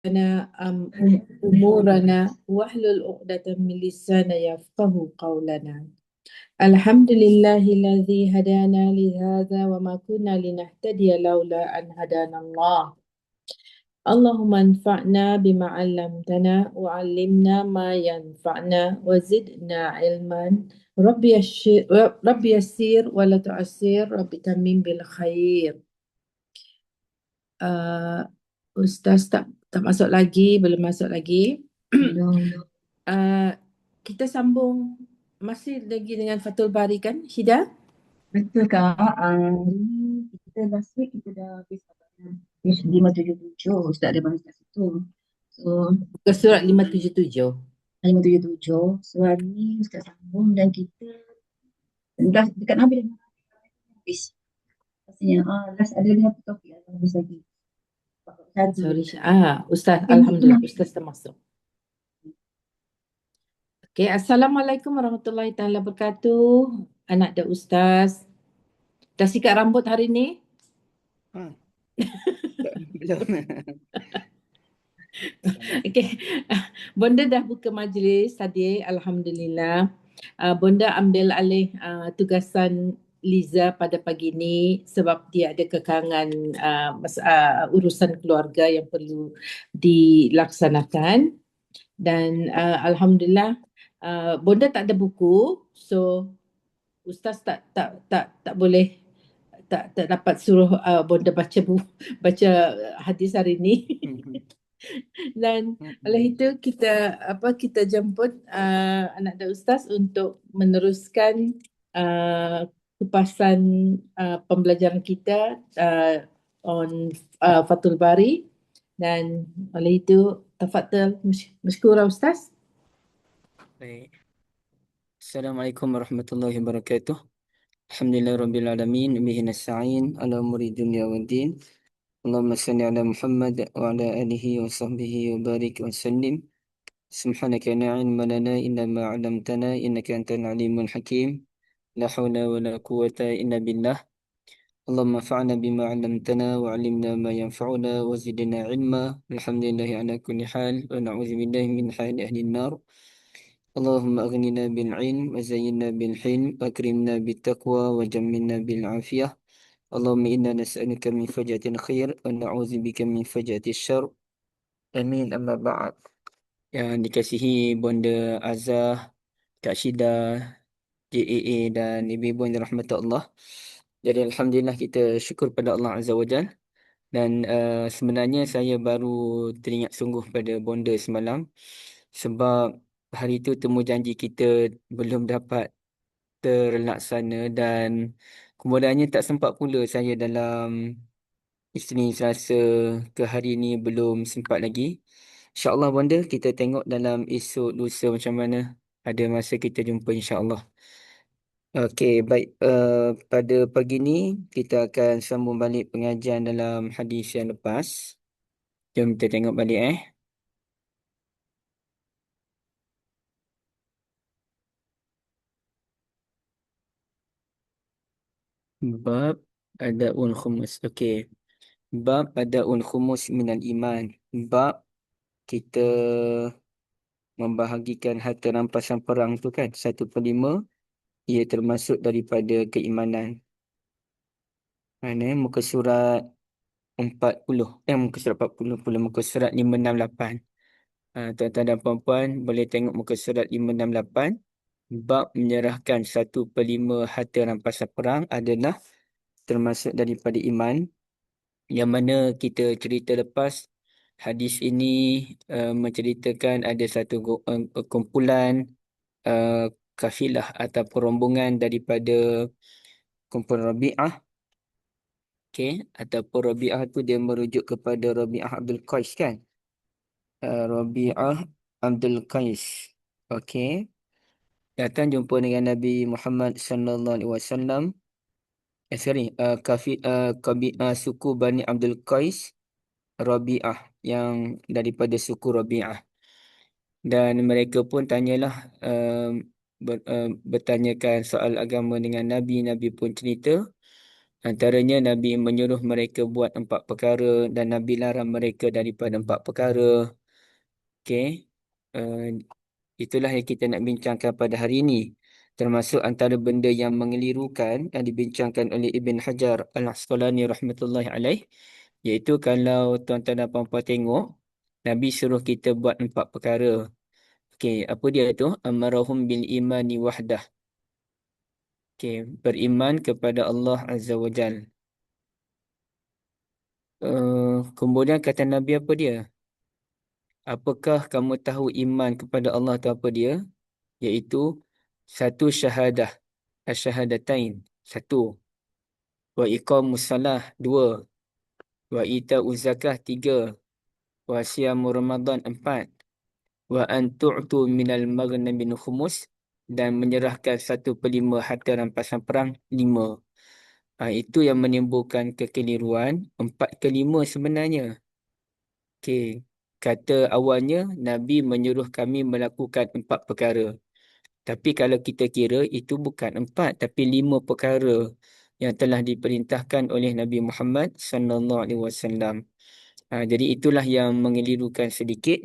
لنا أمورنا واحلل عقدة من لساننا يفقه قولنا. الحمد لله الذي هدانا لهذا وما كنا لنهتدي لولا أن هدانا الله. اللهم انفعنا بما علمتنا وعلمنا ما ينفعنا وزدنا علما. ربي يسير ولا تعسير، ربي تمم بالخير. uh, Ustaz tak masuk lagi, belum masuk lagi. Belum. uh, Kita sambung masih lagi dengan Fathul Bari kan, Syida? Betul Kak. Ini kita last week kita dah habis page 577. Ustaz ada bahas kat situ. So, Ke surat 577. 577. So, hari ni Ustaz sambung dan kita dah dekat habis dah habis. Pastinya, last ada 50 topik yang habis lagi. Satu. Sorry, Ustaz, Okay. Alhamdulillah, Ustaz termasuk. Okay, Assalamualaikum warahmatullahi taala wabarakatuh. Anak dan Ustaz. Dah sikat rambut hari ni? Belum. Okay. Bonda dah buka majlis tadi, Alhamdulillah. Bonda ambil alih tugasan Liza pada pagi ini sebab dia ada kekangan urusan keluarga yang perlu dilaksanakan. Dan Alhamdulillah, Bonda tak ada buku, so Ustaz tak boleh, tak dapat suruh Bonda baca hadis hari ini. Dan oleh itu kita jemput anak dan Ustaz untuk meneruskan kupasan pembelajaran kita on Fathul Bari. Dan oleh itu tafadhal mashkura Ustaz. Baik. Assalamualaikum warahmatullahi wabarakatuh. Alhamdulillahirabbil alamin, bihi nasta'in ala umuri dunya waddin. Allahumma shalli ala Muhammad wa ala alihi wa sahbihi wa barik wa sallim. Subhanaka la ilma lana illa ma 'allamtana innaka antal alimul hakim. La haula wa la quwwata illa billah. Allahumma fa'na bima 'allamtana wa 'allimna ma yanfa'una wa zidna 'ilma. Alhamdulillahi ala kulli hal wa na'udzu billahi min hali ahli an-nar. Allahumma aghnina bil 'ilm wa zayyinna bil hilm wa akrimna bit taqwa wa jammilna bil 'afiyah. Allahumma inna nas'aluka min fajatil khair wa na'udzubika min fajatil syarr. Amin, amma ba'd. Yang dikasihi Bonda Azah, Kak Syida, JAA dan ibu-ibu yang dirahmati Allah. Jadi Alhamdulillah kita syukur pada Allah Azza wa Jal. Dan sebenarnya saya baru teringat sungguh pada Bonda semalam. Sebab hari itu temu janji kita belum dapat terlaksana dan kemudiannya tak sempat pula saya dalam Isnin, Selasa ke hari ini belum sempat lagi. InsyaAllah Bonda kita tengok dalam esok lusa macam mana. Ada masa kita jumpa insyaAllah. Okey, baik. Pada pagi ini kita akan sambung balik pengajian dalam hadis yang lepas. Jom kita tengok balik Bab Ada'ul Khumus. Okey. Bab Ada'ul Khumus minal iman. Bab kita membahagikan harta rampasan perang tu kan. 1/5 ia termasuk daripada keimanan. Mana muka surat 40. Muka surat 40 pula. Muka surat 568. Tuan-tuan dan puan-puan boleh tengok muka surat 568. Bab menyerahkan 1/5 harta rampasan perang adalah termasuk daripada iman. Yang mana kita cerita lepas, hadis ini menceritakan ada satu kumpulan kafilah atau rombongan daripada kumpulan Rabi'ah. Okey, ataupun Rabi'ah tu dia merujuk kepada Rabi'ah Abdul Qais kan? Rabi'ah Abdul Qais. Okey. Datang jumpa dengan Nabi Muhammad sallallahu alaihi wasallam. Suku Bani Abdul Qais Rabi'ah yang daripada suku Rabi'ah. Dan mereka pun tanyalah bertanyakan soal agama dengan Nabi. Nabi pun cerita Antaranya Nabi menyuruh mereka buat 4 perkara dan Nabi larang mereka daripada 4 perkara. Okey. Uh, itulah yang kita nak bincangkan pada hari ini. Termasuk antara benda yang mengelirukan yang dibincangkan oleh Ibn Hajar Al-Asqalani rahmatullahi alaih, iaitu kalau tuan-tuan dan puan-puan tengok, Nabi suruh kita buat 4 perkara. Okey, apa dia tu? Amarahum bil imani wahdah. Okey, beriman kepada Allah Azza wa Jal. Kemudian kata Nabi apa dia? Apakah kamu tahu iman kepada Allah tu apa dia? Iaitu satu syahadah, asyhadatain, satu. Wa iqamus salah, dua. Wa ita'uz zakah, tiga. Wa siyamu Ramadan, empat. Wa an tu'tu minal maghnami khumus, dan menyerahkan 1/5 harta rampasan perang, lima. Itu yang menimbulkan kekeliruan. 4/5 sebenarnya. Okey. Kata awalnya, Nabi menyuruh kami melakukan 4 perkara. Tapi kalau kita kira, itu bukan 4, tapi 5 perkara yang telah diperintahkan oleh Nabi Muhammad sallallahu alaihi wasallam. Jadi itulah yang mengelirukan sedikit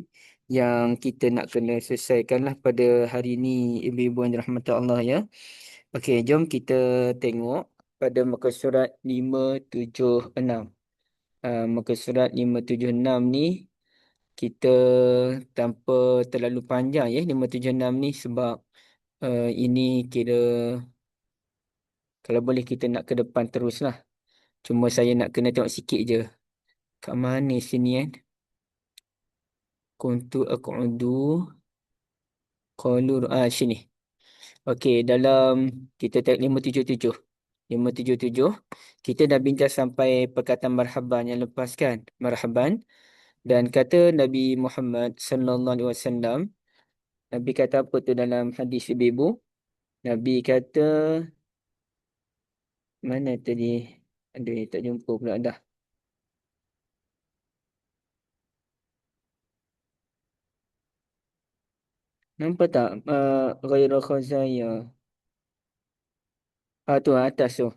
yang kita nak kena selesaikanlah pada hari ini, ibu-ibu yang dirahmati Allah ya. Okey, jom kita tengok pada muka surat 576. Muka surat 576 ni kita tanpa terlalu panjang ya 576 ni, sebab ini kira kalau boleh kita nak ke depan teruslah. Cuma saya nak kena tengok sikit je. Kat mana sini kan? Kuntu aq'udu qalu sini. Okey, dalam kita tengok 577. 577 kita dah bincang sampai perkataan marhaban yang lepas kan? Marhaban. Dan kata Nabi Muhammad sallallahu alaihi wasallam, Nabi kata apa tu dalam hadis ibu-ibu? Nabi kata, mana tadi? Aduh, tak jumpa pula dah. Nampak tak? Ghairu khazaya. Tu atas tu.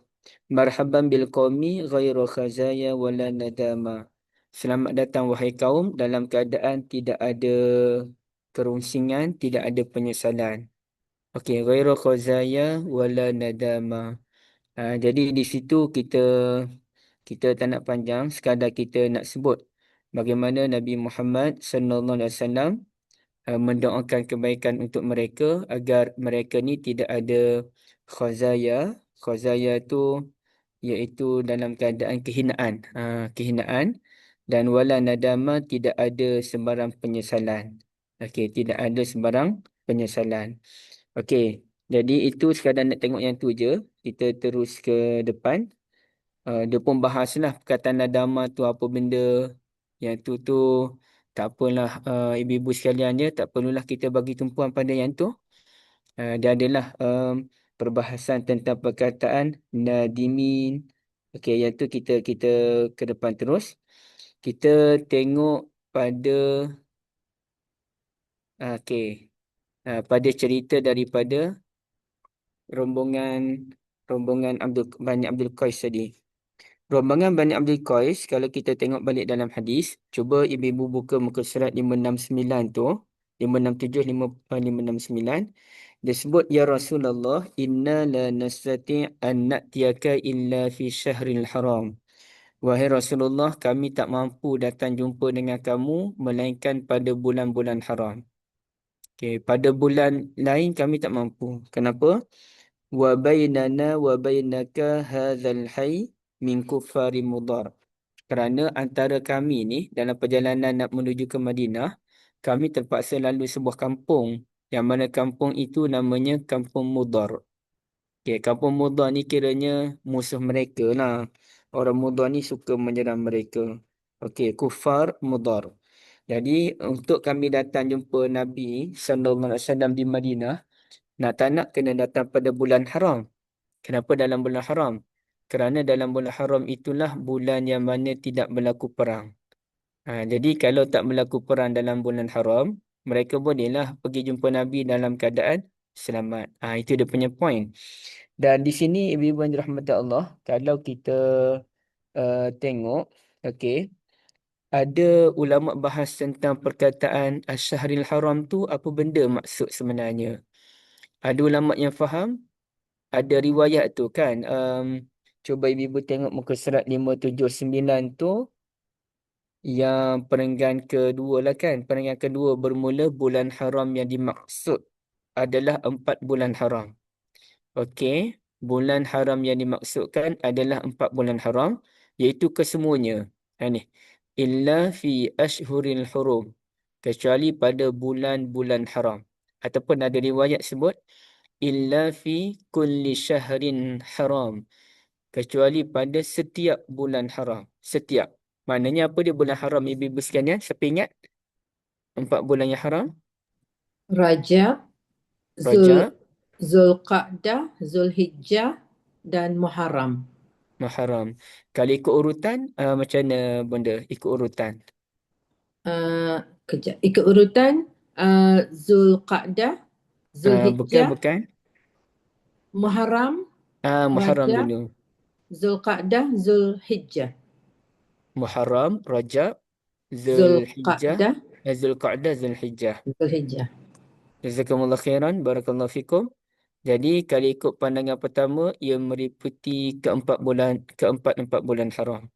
Marhaban bil qaumi ghairu khazaya wala nadama. Selamat datang wahai kaum dalam keadaan tidak ada kerunsingan, tidak ada penyesalan. Okey, ghairu khazaya wala nadama. Jadi di situ kita tak nak panjang, sekadar kita nak sebut bagaimana Nabi Muhammad sallallahu alaihi wasallam mendoakan kebaikan untuk mereka agar mereka ni tidak ada khazaya. Khazaya tu iaitu dalam keadaan kehinaan. Kehinaan, dan wala nadama, tidak ada sebarang penyesalan. Okey, tidak ada sebarang penyesalan. Okey, jadi itu sekadar nak tengok yang tu je. Kita terus ke depan. Dia pun bahaslah perkataan nadama tu apa benda. Yang tu tak apalah, ibu-ibu sekalian ya, tak perlulah kita bagi tumpuan pada yang tu. Dia adalah perbahasan tentang perkataan nadimin. Okey, yang tu kita ke depan terus. Kita tengok pada okey, pada cerita daripada rombongan Bani Abdul Qais tadi. Rombongan Bani Abdul Qais, kalau kita tengok balik dalam hadis, cuba ibu-ibu buka muka surat 569 tu, 567, 569. Dia sebut, Ya Rasulullah, inna la nastati' an na'tiyaka illa fi syahril haram. Wahai Rasulullah, kami tak mampu datang jumpa dengan kamu melainkan pada bulan-bulan haram. Okay, pada bulan lain kami tak mampu. Kenapa? Wa bainana wa bainaka hadzal hayy min kuffari mudar. Kerana antara kami ni dalam perjalanan nak menuju ke Madinah, kami terpaksa lalu sebuah kampung, yang mana kampung itu namanya Kampung Mudar. Okay, Kampung Mudar ni kiranya musuh mereka lah. Orang Mudar ni suka menyerang mereka. Okey, Kufar Mudar. Jadi untuk kami datang jumpa Nabi sallallahu alaihi wasallam di Madinah, nak tak nak kena datang pada bulan haram. Kenapa dalam bulan haram? Kerana dalam bulan haram itulah bulan yang mana tidak berlaku perang. Jadi kalau tak berlaku perang dalam bulan haram, mereka bolehlah pergi jumpa Nabi dalam keadaan selamat. Itu dia punya point. Dan di sini ibu-ibu yang dirahmati Allah, kalau kita tengok, okey, ada ulama bahas tentang perkataan Asy-Syahril Haram tu apa benda maksud sebenarnya. Ada ulama yang faham, ada riwayat tu kan. Cuba ibu-ibu tengok muka surat 579 tu, yang perenggan kedua lah kan. Perenggan kedua bermula bulan haram yang dimaksud adalah 4 bulan haram. Okey. Bulan haram yang dimaksudkan adalah 4 bulan haram, iaitu kesemuanya. Ni. Illa fi ashhuril hurum. Kecuali pada bulan-bulan haram. Ataupun ada riwayat sebut, illa fi kulli syahrin haram. Kecuali pada setiap bulan haram. Setiap. Maknanya apa dia bulan haram, ibu-ibu sekalian? Siapa ingat? 4 bulan yang haram? Rajab, Rajab, Zulqa'dah, Zulhijjah dan Muharram. Muharram. Kalau ikut urutan, macam mana benda? Ikut urutan. Kejap. Ikut urutan Zulqa'dah, Bukan, Zulhijjah, bukan. Muharram, Muharram Rajab, dulu. Zulqa'dah, Zulhijjah. Muharram, Rajab, Zulhijjah, Zulqa'dah, Zulqa'dah, Zulhijjah. Zulhijjah. Jazakumullah khairan. Barakallahu fikum. Jadi kalau ikut pandangan pertama, ia meliputi keempat-empat bulan haram.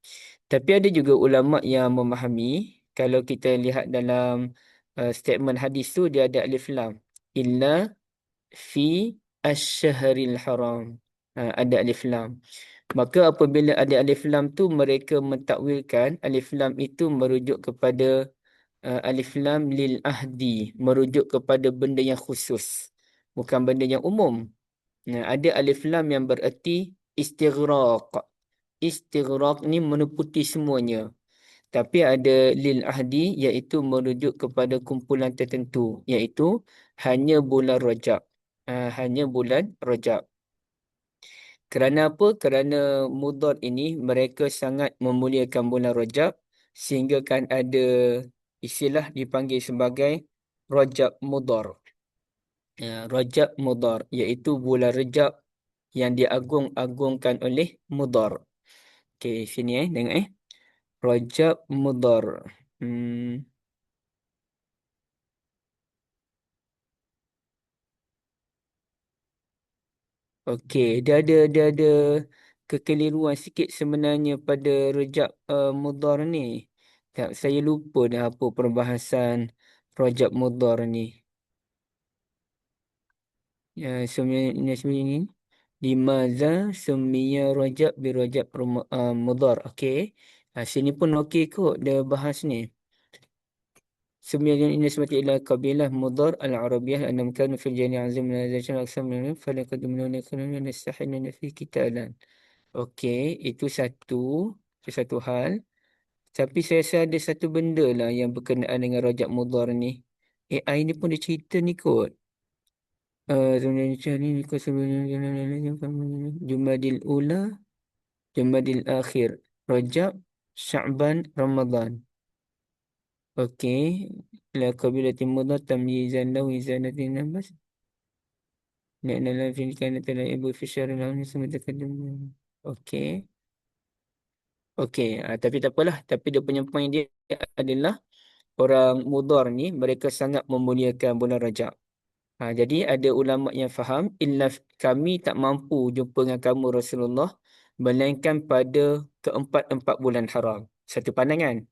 Tapi ada juga ulama yang memahami, kalau kita lihat dalam statement hadis tu, dia ada alif lam. Illa fi asy-syahril haram. Ada alif lam. Maka apabila ada alif lam tu, mereka mentakwilkan alif lam itu merujuk kepada alif lam lil ahdi, merujuk kepada benda yang khusus, bukan benda yang umum. Ada alif lam yang bererti istighraq. Istighraq ni meliputi semuanya. Tapi ada lil ahdi, iaitu merujuk kepada kumpulan tertentu, iaitu hanya bulan Rajab. Hanya bulan Rajab. Kerana apa? Kerana Mudhar ini mereka sangat memuliakan bulan Rajab, sehingga kan ada istilah dipanggil sebagai Rajab Mudhar. Rajab Mudhar, iaitu bulan Rajab yang diagung-agungkan oleh Mudhar. Okey, sini tengok Rajab Mudhar. Hmm. Okey, dia ada kekeliruan sikit sebenarnya pada Rajab Mudhar ni. Tak, saya lupa dah apa perbahasan Rajab Mudhar ni. Ya, sebenarnya ni. Limaza summiya Rajab bi Rajab Mudhar. Okey. Sini pun okey kot dia bahas ni. Summiya ini sebati ila kabilah Mudhar al-Arabiyah annam kanu fil jani' azim min al-zajan aksam min falaqad min al-qanun yastahinuna fi qitalan. Okey, itu satu hal. Tapi saya rasa ada satu benda lah yang berkenaan dengan Rajab Mudhar ni. AI ni pun dia cerita ni kot. Jumadil Ula, Jumadil Akhir, Rajab, Sya'ban, Ramadan. Okey. La qabilatin Mudhar tamyizan lahu izanatin nabas. Li'anna la fi kanat la'ibu fi syahrin lahum nismatan. Okey. Okey, tapi tak apalah. Tapi dia punya point dia adalah orang Mudhar ni mereka sangat memuliakan bulan Rajab. Jadi ada ulama yang faham, illa kami tak mampu jumpa dengan kamu Rasulullah melainkan pada keempat-empat bulan haram. Satu pandangan.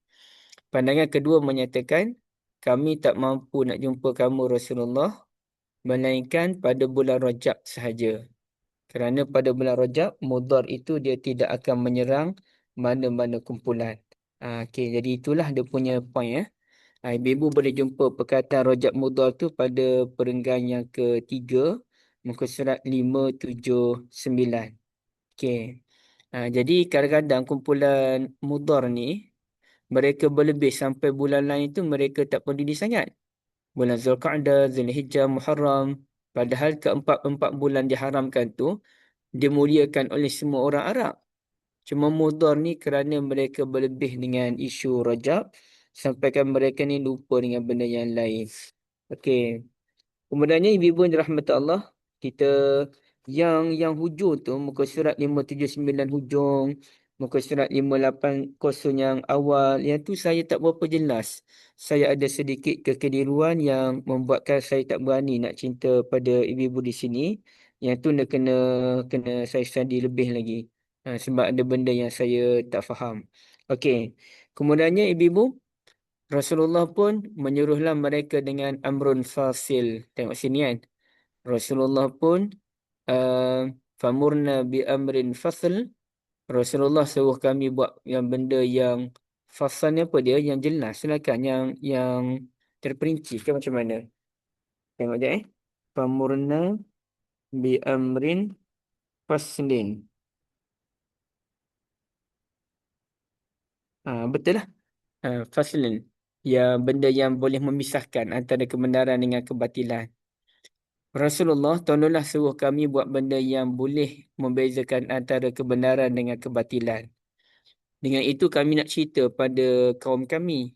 Pandangan kedua menyatakan kami tak mampu nak jumpa kamu Rasulullah melainkan pada bulan Rajab sahaja. Kerana pada bulan Rajab, Mudhar itu dia tidak akan menyerang mana-mana kumpulan. Okey, jadi itulah dia punya point ibu-ibu boleh jumpa perkataan Rajab Mudhar tu pada perenggan yang ketiga, muka surat 579. Okey. Jadi kadang-kadang kumpulan Mudhar ni, mereka berlebih sampai bulan lain tu mereka tak peduli sangat. Bulan Zulqa'dah, Zulhijjah, Muharram. Padahal keempat-empat bulan diharamkan tu, dimuliakan oleh semua orang Arab. Cuma Mudhar ni kerana mereka berlebih dengan isu Rajab, sampaikan mereka ni lupa dengan benda yang lain. Okey. Kemudiannya ibu-ibu yang dirahmati Allah, kita Yang hujung tu muka surat 579 hujung, muka surat 580 yang awal, yang tu saya tak berapa jelas. Saya ada sedikit kekeliruan yang membuatkan saya tak berani nak cinta pada ibu-ibu di sini. Yang tu nak kena kena saya study lebih lagi. Sebab ada benda yang saya tak faham. Okey. Kemudiannya ibu-ibu, Rasulullah pun menyuruhlah mereka dengan amrun fasil. Tengok sini kan. Rasulullah pun uh, famurna bi amrin fasl. Rasulullah suruh kami buat yang benda yang fasal ni apa dia? Yang jelas lah kan. Yang terperinci ke macam mana? Tengok je eh. Famurna bi amrin faslin. Betul lah. Faslin. Ya, benda yang boleh memisahkan antara kebenaran dengan kebatilan. Rasulullah tolonglah suruh kami buat benda yang boleh membezakan antara kebenaran dengan kebatilan. Dengan itu kami nak cerita pada kaum kami.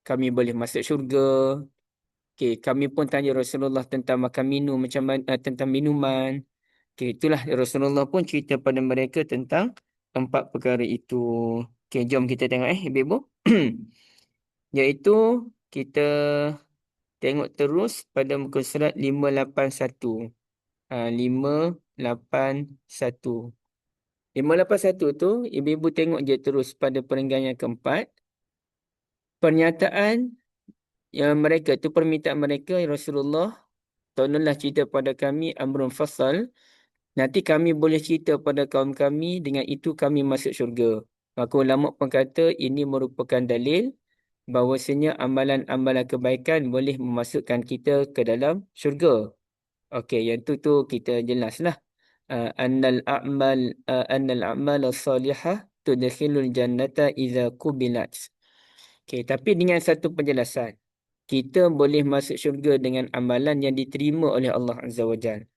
Kami boleh masuk syurga. Okey, kami pun tanya Rasulullah tentang makan minum macam mana, tentang minuman. Okey, itulah Rasulullah pun cerita pada mereka tentang empat perkara itu. Okey, jom kita tengok ibu-ibu. Iaitu kita tengok terus pada muka surat 581. 581. 581 tu, ibu-ibu tengok je terus pada perenggan yang keempat. Pernyataan yang mereka tu, permintaan mereka, "Ya Rasulullah, tolonglah cerita pada kami amrun fasal. Nanti kami boleh cerita pada kaum kami, dengan itu kami masuk syurga." Maka ulama pun kata ini merupakan dalil bahawasanya amalan-amalan kebaikan boleh memasukkan kita ke dalam syurga. Okey, yang tu kita jelaslah. Annal a'mal as-salihah tudkhilul jannata idza qubilat. Okey, tapi dengan satu penjelasan. Kita boleh masuk syurga dengan amalan yang diterima oleh Allah Azza wa Jalla.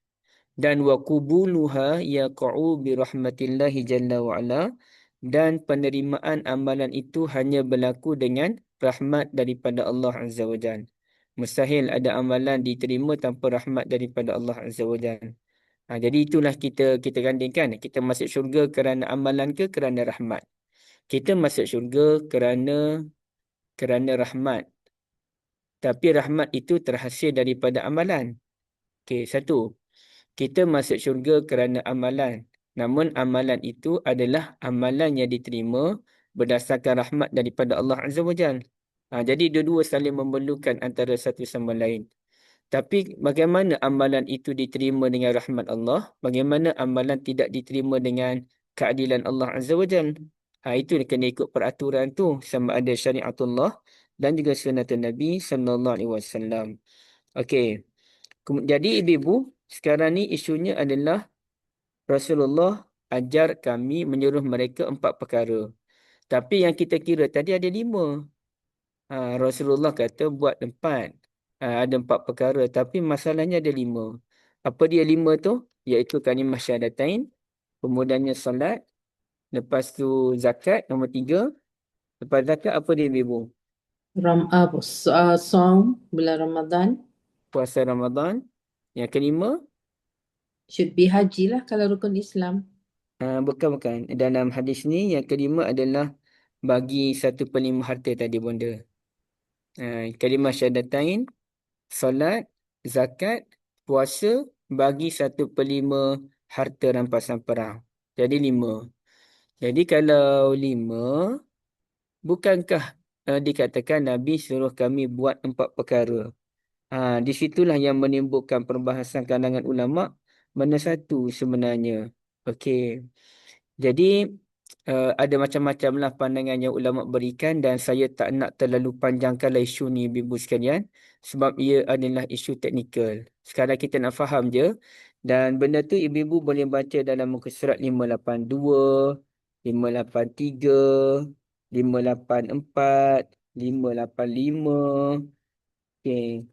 Dan wa qubuluha yaqa'u bi rahmatillahi jalla wa ala, dan penerimaan amalan itu hanya berlaku dengan rahmat daripada Allah Azza wa Jalla. Mustahil ada amalan diterima tanpa rahmat daripada Allah Azza wa Jalla. Jadi itulah kita gandingkan. Kita masuk syurga kerana amalan ke kerana rahmat? Kita masuk syurga kerana rahmat. Tapi rahmat itu terhasil daripada amalan. Okey, satu. Kita masuk syurga kerana amalan. Namun amalan itu adalah amalan yang diterima berdasarkan rahmat daripada Allah Azza wa Jalla. Jadi dua-dua saling memerlukan antara satu sama lain. Tapi bagaimana amalan itu diterima dengan rahmat Allah? Bagaimana amalan tidak diterima dengan keadilan Allah Azza wa Jalla? Itu kena ikut peraturan tu, sama ada syariatullah dan juga sunnatun Nabi sallallahu alaihi wasallam. Okey. Jadi ibu-ibu, sekarang ni isunya adalah Rasulullah ajar kami, menyuruh mereka empat perkara. Tapi yang kita kira tadi ada 5. Rasulullah kata buat 4. Ada 4 perkara, tapi masalahnya ada 5. Apa dia 5 tu? Iaitu kalimah syahadatain, kemudiannya salat, lepas tu zakat, nombor 3. Lepas zakat apa dia ibu? Som bulan Ramadan. Puasa Ramadan. Yang kelima, Should be haji lah kalau rukun Islam. bukan. Dalam hadis ni yang kelima adalah bagi 1/5 harta tadi bonda. Kalimah syahadatain, solat, zakat, puasa, bagi 1/5 harta rampasan perang. Jadi 5. Jadi kalau 5, bukankah dikatakan Nabi suruh kami buat 4 perkara? Di situlah yang menimbulkan perbahasan kalangan ulama, mana satu sebenarnya. Okey. Jadi ada macam-macam lah pandangan yang ulama berikan, dan saya tak nak terlalu panjangkanlah isu ni ibu sekalian, sebab ia adalah isu teknikal. Sekarang kita nak faham je, dan benda tu ibu-ibu boleh baca dalam muka surat 582, 583, 584, 585. Okey.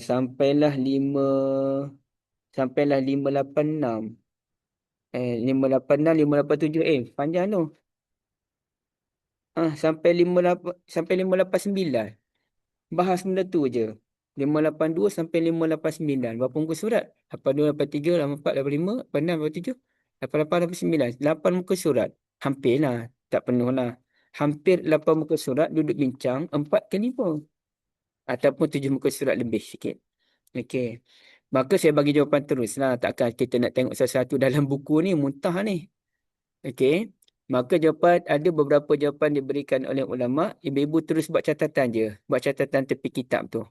Sampailah 586. 586, 587. Panjang tu. Sampai 58, sampai 589. Bahas benda tu je. 582 sampai 589. Berapa muka surat? 82, 83, 84, 85, 86, 87, 88, 89. 8 muka surat. Hampirlah. Tak penuh lah. Hampir 8 muka surat duduk bincang 4 ke 5. Ataupun 7 muka surat lebih sikit. Okey. Maka saya bagi jawapan terus lah. Takkan kita nak tengok sesuatu dalam buku ni muntah ni. Okey. Maka jawapan, ada beberapa jawapan diberikan oleh ulama. Ibu-ibu terus buat catatan je. Buat catatan tepi kitab tu.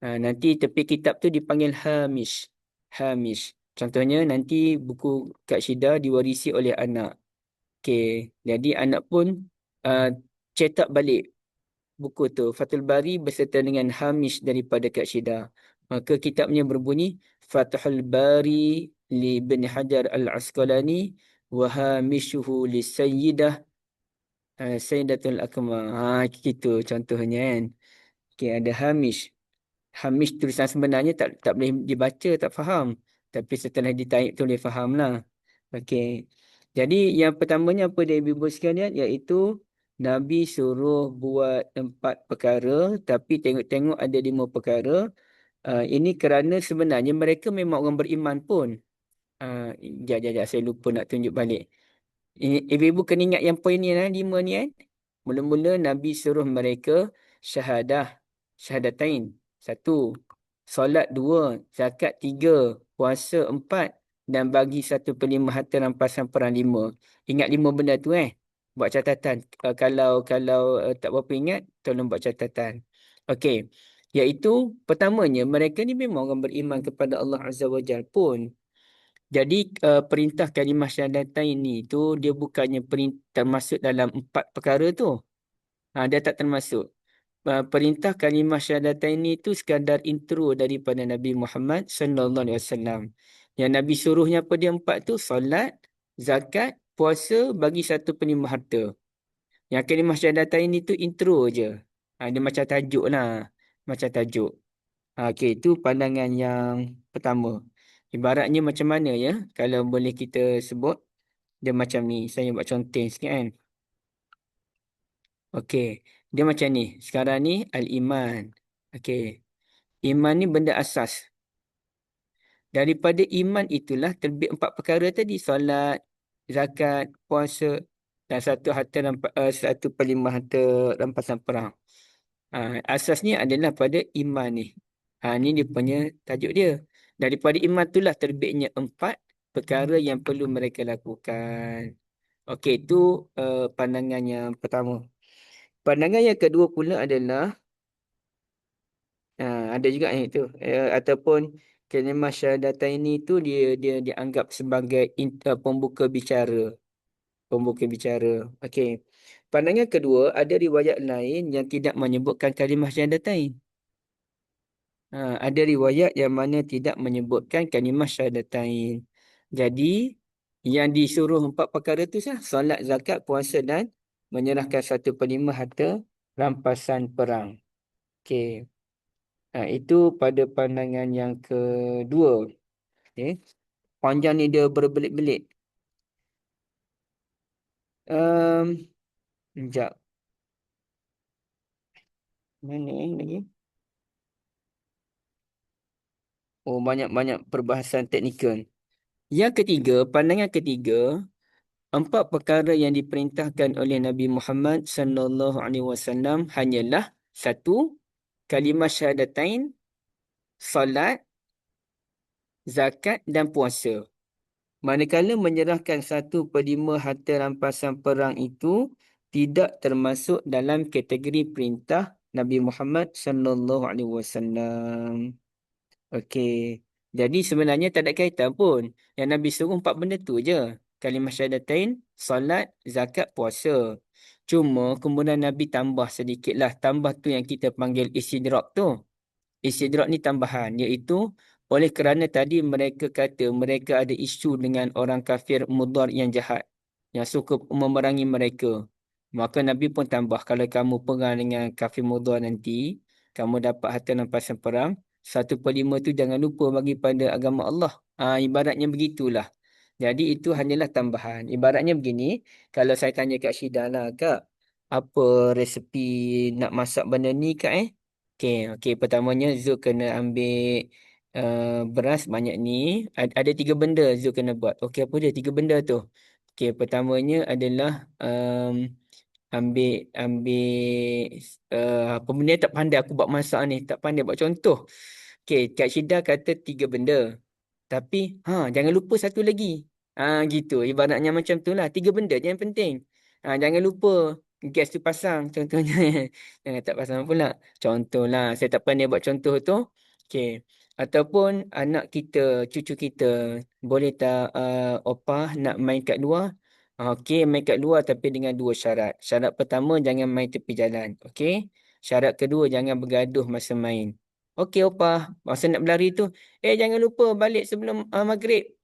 Nanti tepi kitab tu dipanggil hamish. Hamish. Contohnya nanti buku Kak Syida diwarisi oleh anak. Okey. Jadi anak pun cetak balik buku tu. Fathul Bari beserta dengan hamish daripada Kak Syida. Maka kitabnya berbunyi Fathul Bari li Ibn Hajar Al-Asqalani wa hamishuhu li Sayyidah Sayyidatul Akmal. Gitu contohnya kan. Okey, ada hamish. Hamish tulisan sebenarnya tak boleh dibaca, tak faham. Tapi setelah ditaip tu boleh faham lah. Okey. Jadi yang pertamanya apa dia ibu-ibu sekalian, iaitu Nabi suruh buat 4 perkara tapi tengok-tengok ada 5 perkara. Ini kerana sebenarnya mereka memang orang beriman pun. Sekejap, saya lupa nak tunjuk balik. Ibu-ibu kena ingat yang poin ni 5 ni kan. Mula-mula Nabi suruh mereka syahadatain 1, solat 2, zakat 3, puasa 4 dan bagi 1/5 harta rampasan perang 5. Ingat 5 benda tu Buat catatan. Kalau tak berapa ingat, tolong buat catatan. Okey. Iaitu pertamanya mereka ni memang orang beriman kepada Allah Azza wa Jalla pun. Jadi perintah kalimah syahadatain ni tu dia bukannya termasuk dalam 4 perkara tu. Dia tak termasuk. Perintah kalimah syahadatain ni tu sekadar intro daripada Nabi Muhammad sallallahu alaihi wasallam. Yang Nabi suruhnya apa dia 4 tu? Solat, zakat, puasa, bagi 1/5 harta. Yang kalimah syahadatain ni tu intro je. Dia macam tajuk lah. Macam tajuk. Okey, itu pandangan yang pertama. Ibaratnya macam mana ya? Kalau boleh kita sebut, dia macam ni. Saya buat contoh sikit kan. Okey, dia macam ni. Sekarang ni al-iman. Okey. Iman ni benda asas. Daripada iman itulah terbit 4 perkara tadi. Solat, zakat, puasa dan 1/5 harta rampasan perang. Asasnya adalah pada iman ni. Ni dia punya tajuk dia. Daripada iman itulah terbitnya 4 perkara yang perlu mereka lakukan. Okey, itu pandangan yang pertama. Pandangan yang kedua pula adalah ada juga yang itu ataupun kalimah syahadatain ini tu dia dianggap sebagai pembuka bicara. Pembuka bicara. Okey. Pandangan kedua, ada riwayat lain yang tidak menyebutkan kalimah syahadatain. Ada riwayat yang mana tidak menyebutkan kalimah syahadatain. Jadi, yang disuruh 4 perkara tu solat, zakat, puasa dan menyerahkan 1/5 harta rampasan perang. Okey. Itu pada pandangan yang kedua. Okey. Panjang ni dia berbelit-belit. Sekejap. Mana lagi? Banyak-banyak perbahasan teknikal. Yang ketiga, pandangan ketiga, 4 perkara yang diperintahkan oleh Nabi Muhammad sallallahu alaihi wasallam hanyalah 1, kalimah syahadatain, solat, zakat dan puasa. Manakala menyerahkan 1/5 harta rampasan perang itu tidak termasuk dalam kategori perintah Nabi Muhammad sallallahu alaihi wasallam. Okey. Jadi sebenarnya tak ada kaitan pun. Yang Nabi suruh 4 benda tu je. Kalimah syahadatain, solat, zakat, puasa. Cuma kemudian Nabi tambah sedikitlah. Tambah tu yang kita panggil istidrak tu. Istidrak ni tambahan. Iaitu oleh kerana tadi mereka kata mereka ada isu dengan orang kafir mudar yang jahat. Yang suka memerangi mereka. Maka Nabi pun tambah. Kalau kamu perang dengan kafir mudar nanti, kamu dapat harta rampasan perang. 1/5 tu jangan lupa bagi pada agama Allah. Ibaratnya begitulah. Jadi itu hanyalah tambahan. Ibaratnya begini, kalau saya tanya Kak Syida lah, Kak, apa resepi nak masak benda ni Kak Okey. Pertamanya Zul kena ambil beras banyak ni. Ada 3 benda Zul kena buat. Okey, apa dia 3 benda tu? Okey, pertamanya adalah ambil ambil apa benda tak pandai aku buat masak ni. Tak pandai buat contoh. Okey, Kak Syida kata 3 benda. Tapi jangan lupa satu lagi. Gitu. Ibaratnya macam tu lah. 3 benda je yang penting. Jangan lupa gas tu pasang contohnya. Jangan tak pasang pula. Contohlah. Saya tak pandai buat contoh tu. Okey. Ataupun anak kita, cucu kita. Boleh tak opah nak main kat luar? Okey, main kat luar tapi dengan 2 syarat. Syarat pertama, jangan main tepi jalan. Okey. Syarat kedua, jangan bergaduh masa main. Okey, opah. Masa nak berlari tu, jangan lupa balik sebelum maghrib.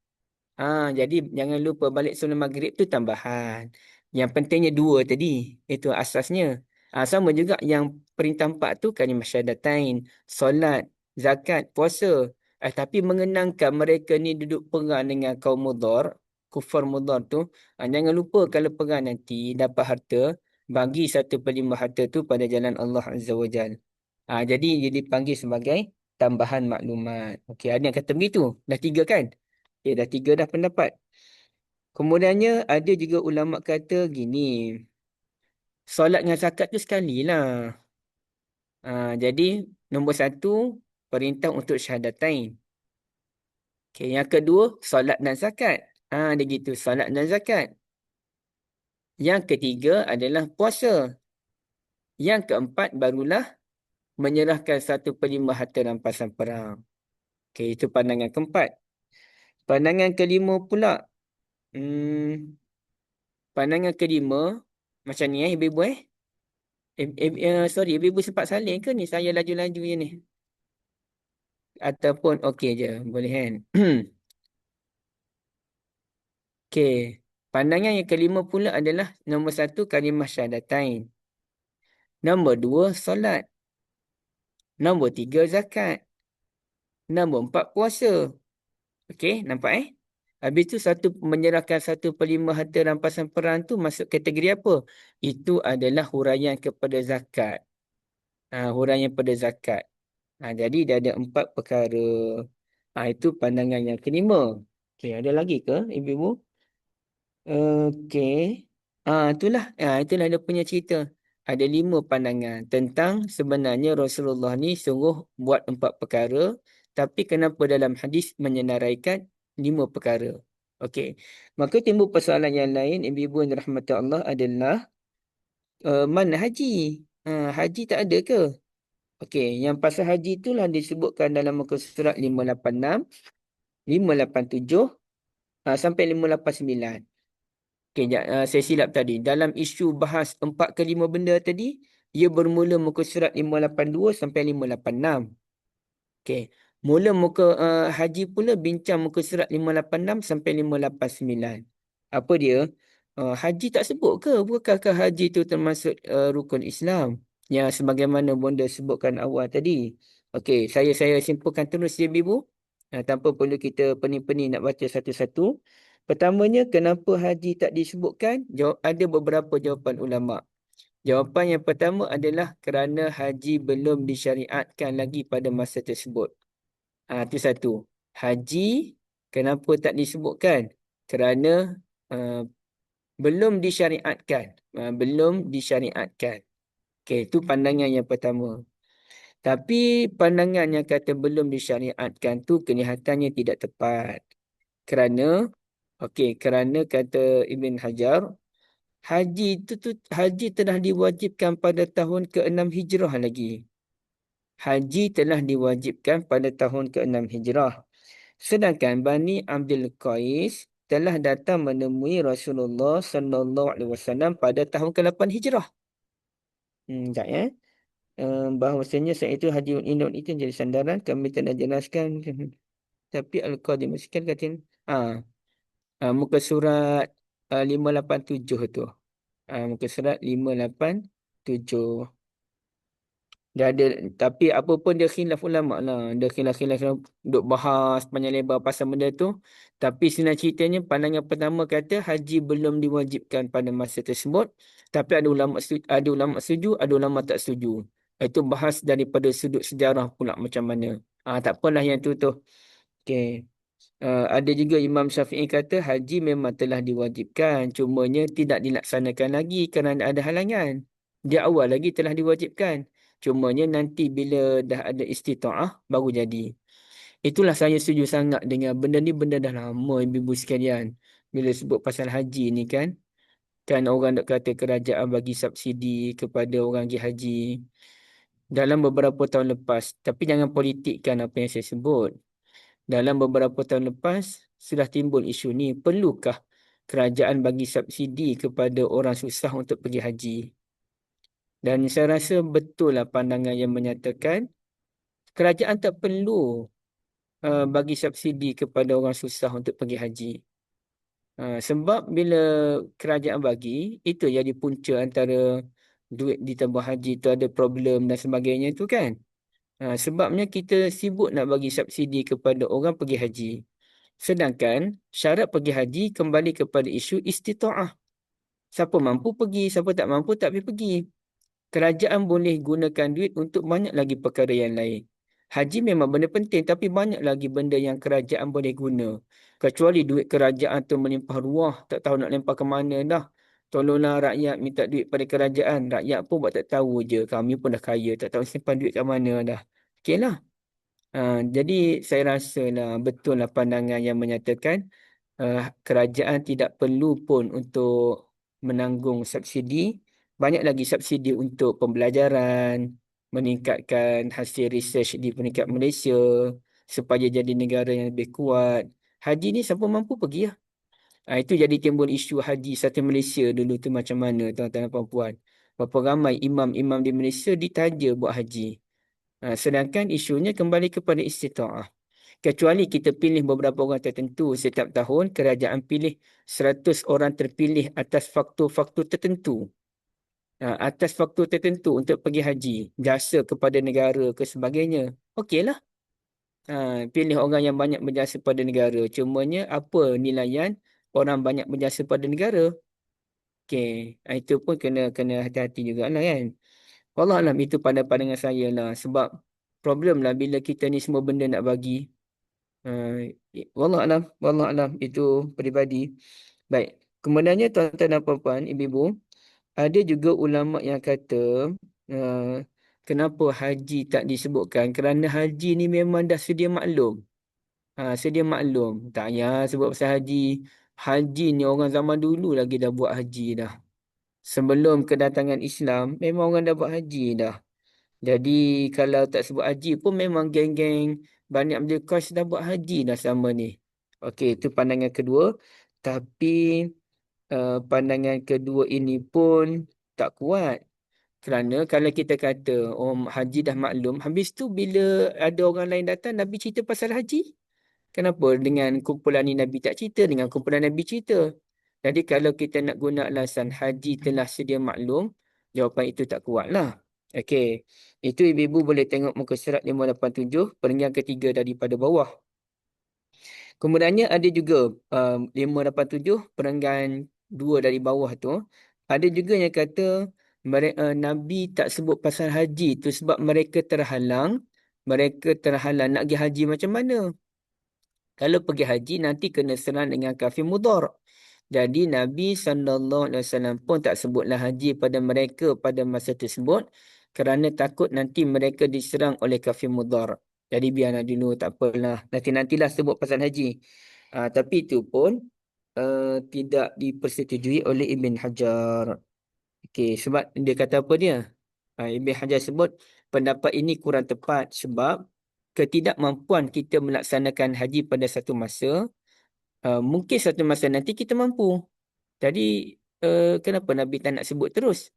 Jadi jangan lupa balik sebelum maghrib tu tambahan. Yang pentingnya 2 tadi. Itu asasnya. Sama juga yang perintah 4 tu kalimah syahadatain, solat, zakat, puasa. Tapi mengenangkan mereka ni duduk perang dengan kaum Mudhar, kufar Mudhar tu. Jangan lupa kalau perang nanti dapat harta, bagi 1/5 harta tu pada jalan Allah Azza wa Jal. Jadi dia dipanggil sebagai tambahan maklumat. Okey, ada yang kata begitu. Dah 3 kan? Dah 3 dah pendapat. Kemudiannya ada juga ulama kata gini. Solat dengan zakat tu sekali lah. Jadi nombor 1 perintah untuk syahadatain. Okey, yang kedua solat dan zakat. Dia gitu, solat dan zakat. Yang ketiga adalah puasa. Yang keempat barulah menyerahkan 1/5 harta rampasan perang. Okey, itu pandangan keempat. Pandangan kelima pula. Pandangan kelima macam ni ibu-ibu sorry, ibu-ibu sempat salin ke ni? Saya laju-laju je ni. Ataupun okey je, boleh kan? Okey. Pandangan yang kelima pula adalah nombor 1 kalimah syahadatain. Nombor 2 solat. Nombor 3 zakat. Nombor 4 puasa. Okey, nampak Habis tu menyerahkan 1/5 harta rampasan perang tu masuk kategori apa? Itu adalah huraian kepada zakat. Huraian kepada zakat. Jadi dia ada 4 perkara. Itu pandangan yang kelima. Okey, ada lagi ke ibu-ibu? Okey. Itulah dia punya cerita. Ada 5 pandangan tentang sebenarnya Rasulullah ni sungguh buat 4 perkara. Tapi kenapa dalam hadis menyenaraikan 5 perkara. Okey. Maka timbul persoalan yang lain, ibu-ibu yang dirahmati Allah adalah mana haji? Haji tak ada ke? Okey, yang pasal haji itulah disebutkan dalam muka surat 586, 587 sampai 589. Okey, saya silap tadi. Dalam isu bahas 4 ke 5 benda tadi, ia bermula muka surat 582 sampai 586. Okey. Mula muka haji pula bincang muka surat 586 sampai 589. Apa dia? Haji tak sebut ke? Bukankah haji itu termasuk rukun Islam? Yang sebagaimana bonda sebutkan awal tadi. Okey, saya simpulkan terus ya ibu. Tanpa perlu kita pening-pening nak baca satu-satu. Pertamanya, kenapa haji tak disebutkan? Ada beberapa jawapan ulama'. Jawapan yang pertama adalah kerana haji belum disyariatkan lagi pada masa tersebut. Itu satu. Haji kenapa tak disebutkan? Kerana belum disyariatkan. Belum disyariatkan. Okey, itu pandangan yang pertama. Tapi pandangan yang kata belum disyariatkan tu kelihatannya tidak tepat. Kerana kata Ibn Hajar, haji telah diwajibkan pada tahun ke-6 Hijrah lagi. Haji telah diwajibkan pada tahun ke-6 Hijrah. Sedangkan Bani Abdul Qais telah datang menemui Rasulullah sallallahu alaihi wasallam pada tahun ke-8 Hijrah. Tak bahawasanya saat itu Haji Indon itu jadi sandaran, kami telah jelaskan. Tapi Al-Qadim Musyikal kata muka surat 587 tu. Muka surat 587. Dia ada, tapi apa pun dia khilaf ulama lah. Dia khilaf duk bahas panjang lebar pasal benda tu. Tapi sebenarnya ceritanya pandangan pertama kata haji belum diwajibkan pada masa tersebut. Tapi ada ulama setuju, ada ulama tak setuju. Itu bahas daripada sudut sejarah pula macam mana. Tak apalah yang tu. Okey. Ada juga Imam Syafi'i kata haji memang telah diwajibkan, cumanya tidak dilaksanakan lagi kerana ada halangan. Dia awal lagi telah diwajibkan. Cumanya nanti bila dah ada istita'ah baru jadi. Itulah saya setuju sangat dengan benda ni, benda dah lama ibu-ibu sekalian. Bila sebut pasal haji ni kan orang nak kata kerajaan bagi subsidi kepada orang pergi haji dalam beberapa tahun lepas. Tapi jangan politikkan apa yang saya sebut. Dalam beberapa tahun lepas, sudah timbul isu ni. Perlukah kerajaan bagi subsidi kepada orang susah untuk pergi haji? Dan saya rasa betul lah pandangan yang menyatakan kerajaan tak perlu bagi subsidi kepada orang susah untuk pergi haji. Sebab bila kerajaan bagi, itu jadi punca antara duit di tabung haji tu ada problem dan sebagainya tu kan. Sebabnya kita sibuk nak bagi subsidi kepada orang pergi haji. Sedangkan syarat pergi haji kembali kepada isu istita'ah. Siapa mampu pergi, siapa tak mampu tak boleh pergi. Kerajaan boleh gunakan duit untuk banyak lagi perkara yang lain. Haji memang benda penting tapi banyak lagi benda yang kerajaan boleh guna. Kecuali duit kerajaan tu melimpah ruah, tak tahu nak lempar ke mana dah. Tolonglah rakyat minta duit pada kerajaan. Rakyat pun buat tak tahu je. Kami pun dah kaya, tak tahu simpan duit kat mana dah. Okey lah. Jadi saya rasa lah betul lah pandangan yang menyatakan kerajaan tidak perlu pun untuk menanggung subsidi. Banyak lagi subsidi untuk pembelajaran, meningkatkan hasil research di peringkat Malaysia supaya jadi negara yang lebih kuat. Haji ni siapa mampu pergi lah. Itu jadi timbul isu haji satu Malaysia dulu tu macam mana tuan-tuan dan puan-puan. Berapa ramai imam-imam di Malaysia ditaja buat haji. Sedangkan isunya kembali kepada istita'ah. Kecuali kita pilih beberapa orang tertentu setiap tahun, kerajaan pilih 100 orang terpilih atas faktor-faktor tertentu. Atas faktor tertentu untuk pergi haji, jasa kepada negara ke sebagainya. Okeylah. Pilih orang yang banyak berjasa pada negara. Cumanya apa nilaian orang banyak berjasa pada negara? Okey, itu pun kena hati-hati jugalah kan. Wallahualam itu pandangan saya lah. Sebab problem lah bila kita ni semua benda nak bagi. Wallahualam itu peribadi. Baik. Kemudiannya tuan-tuan dan puan-puan, ibu-ibu, ada juga ulama yang kata uh, kenapa haji tak disebutkan? Kerana haji ni memang dah sedia maklum. Sedia maklum. Tak payah sebut pasal haji. Haji ni orang zaman dulu lagi dah buat haji dah. Sebelum kedatangan Islam, memang orang dah buat haji dah. Jadi kalau tak sebut haji pun memang geng-geng Bani Abdul Qais dah buat haji dah sama ni. Okey, itu pandangan kedua. Tapi pandangan kedua ini pun tak kuat. Kerana kalau kita kata haji dah maklum, habis tu bila ada orang lain datang, Nabi cerita pasal haji. Kenapa dengan kumpulan ni Nabi tak cerita, dengan kumpulan Nabi cerita? Jadi kalau kita nak guna alasan haji telah sedia maklum, jawapan itu tak kuat lah. Okey, itu ibu-ibu boleh tengok muka surat 587, perenggan ketiga daripada bawah. Kemudiannya ada juga 587, perenggan 2 dari bawah tu. Ada juga yang kata Nabi tak sebut pasal haji tu sebab mereka terhalang. Mereka terhalang nak pergi haji macam mana? Kalau pergi haji nanti kena serang dengan kafir mudhar. Jadi Nabi SAW pun tak sebutlah haji pada mereka pada masa tersebut kerana takut nanti mereka diserang oleh kafir mudhar. Jadi biarlah dulu, tak apalah. Nantilah sebut pasal haji. Tapi itu pun tidak dipersetujui oleh Ibn Hajar. Okey, sebab dia kata apa dia? Ibn Hajar sebut pendapat ini kurang tepat sebab ketidakmampuan kita melaksanakan haji pada satu masa, mungkin satu masa nanti kita mampu. Jadi kenapa Nabi tak nak sebut terus?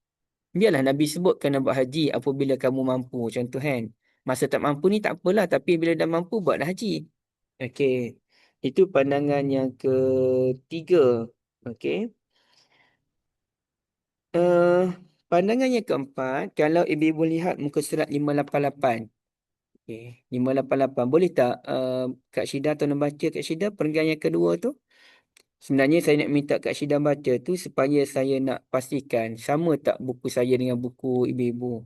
Biarlah Nabi sebut kena buat haji apabila kamu mampu. Contoh kan. Masa tak mampu ni tak apalah. Tapi bila dah mampu, buatlah haji. Okey. Itu pandangan yang ketiga. Okey. Pandangan yang keempat, kalau ibu-ibu lihat muka surat 588. Okey. 588. Boleh tak Kak Syida tolong baca Kak Syida perenggan yang kedua tu? Sebenarnya saya nak minta Kak Syida baca tu supaya saya nak pastikan sama tak buku saya dengan buku ibu-ibu.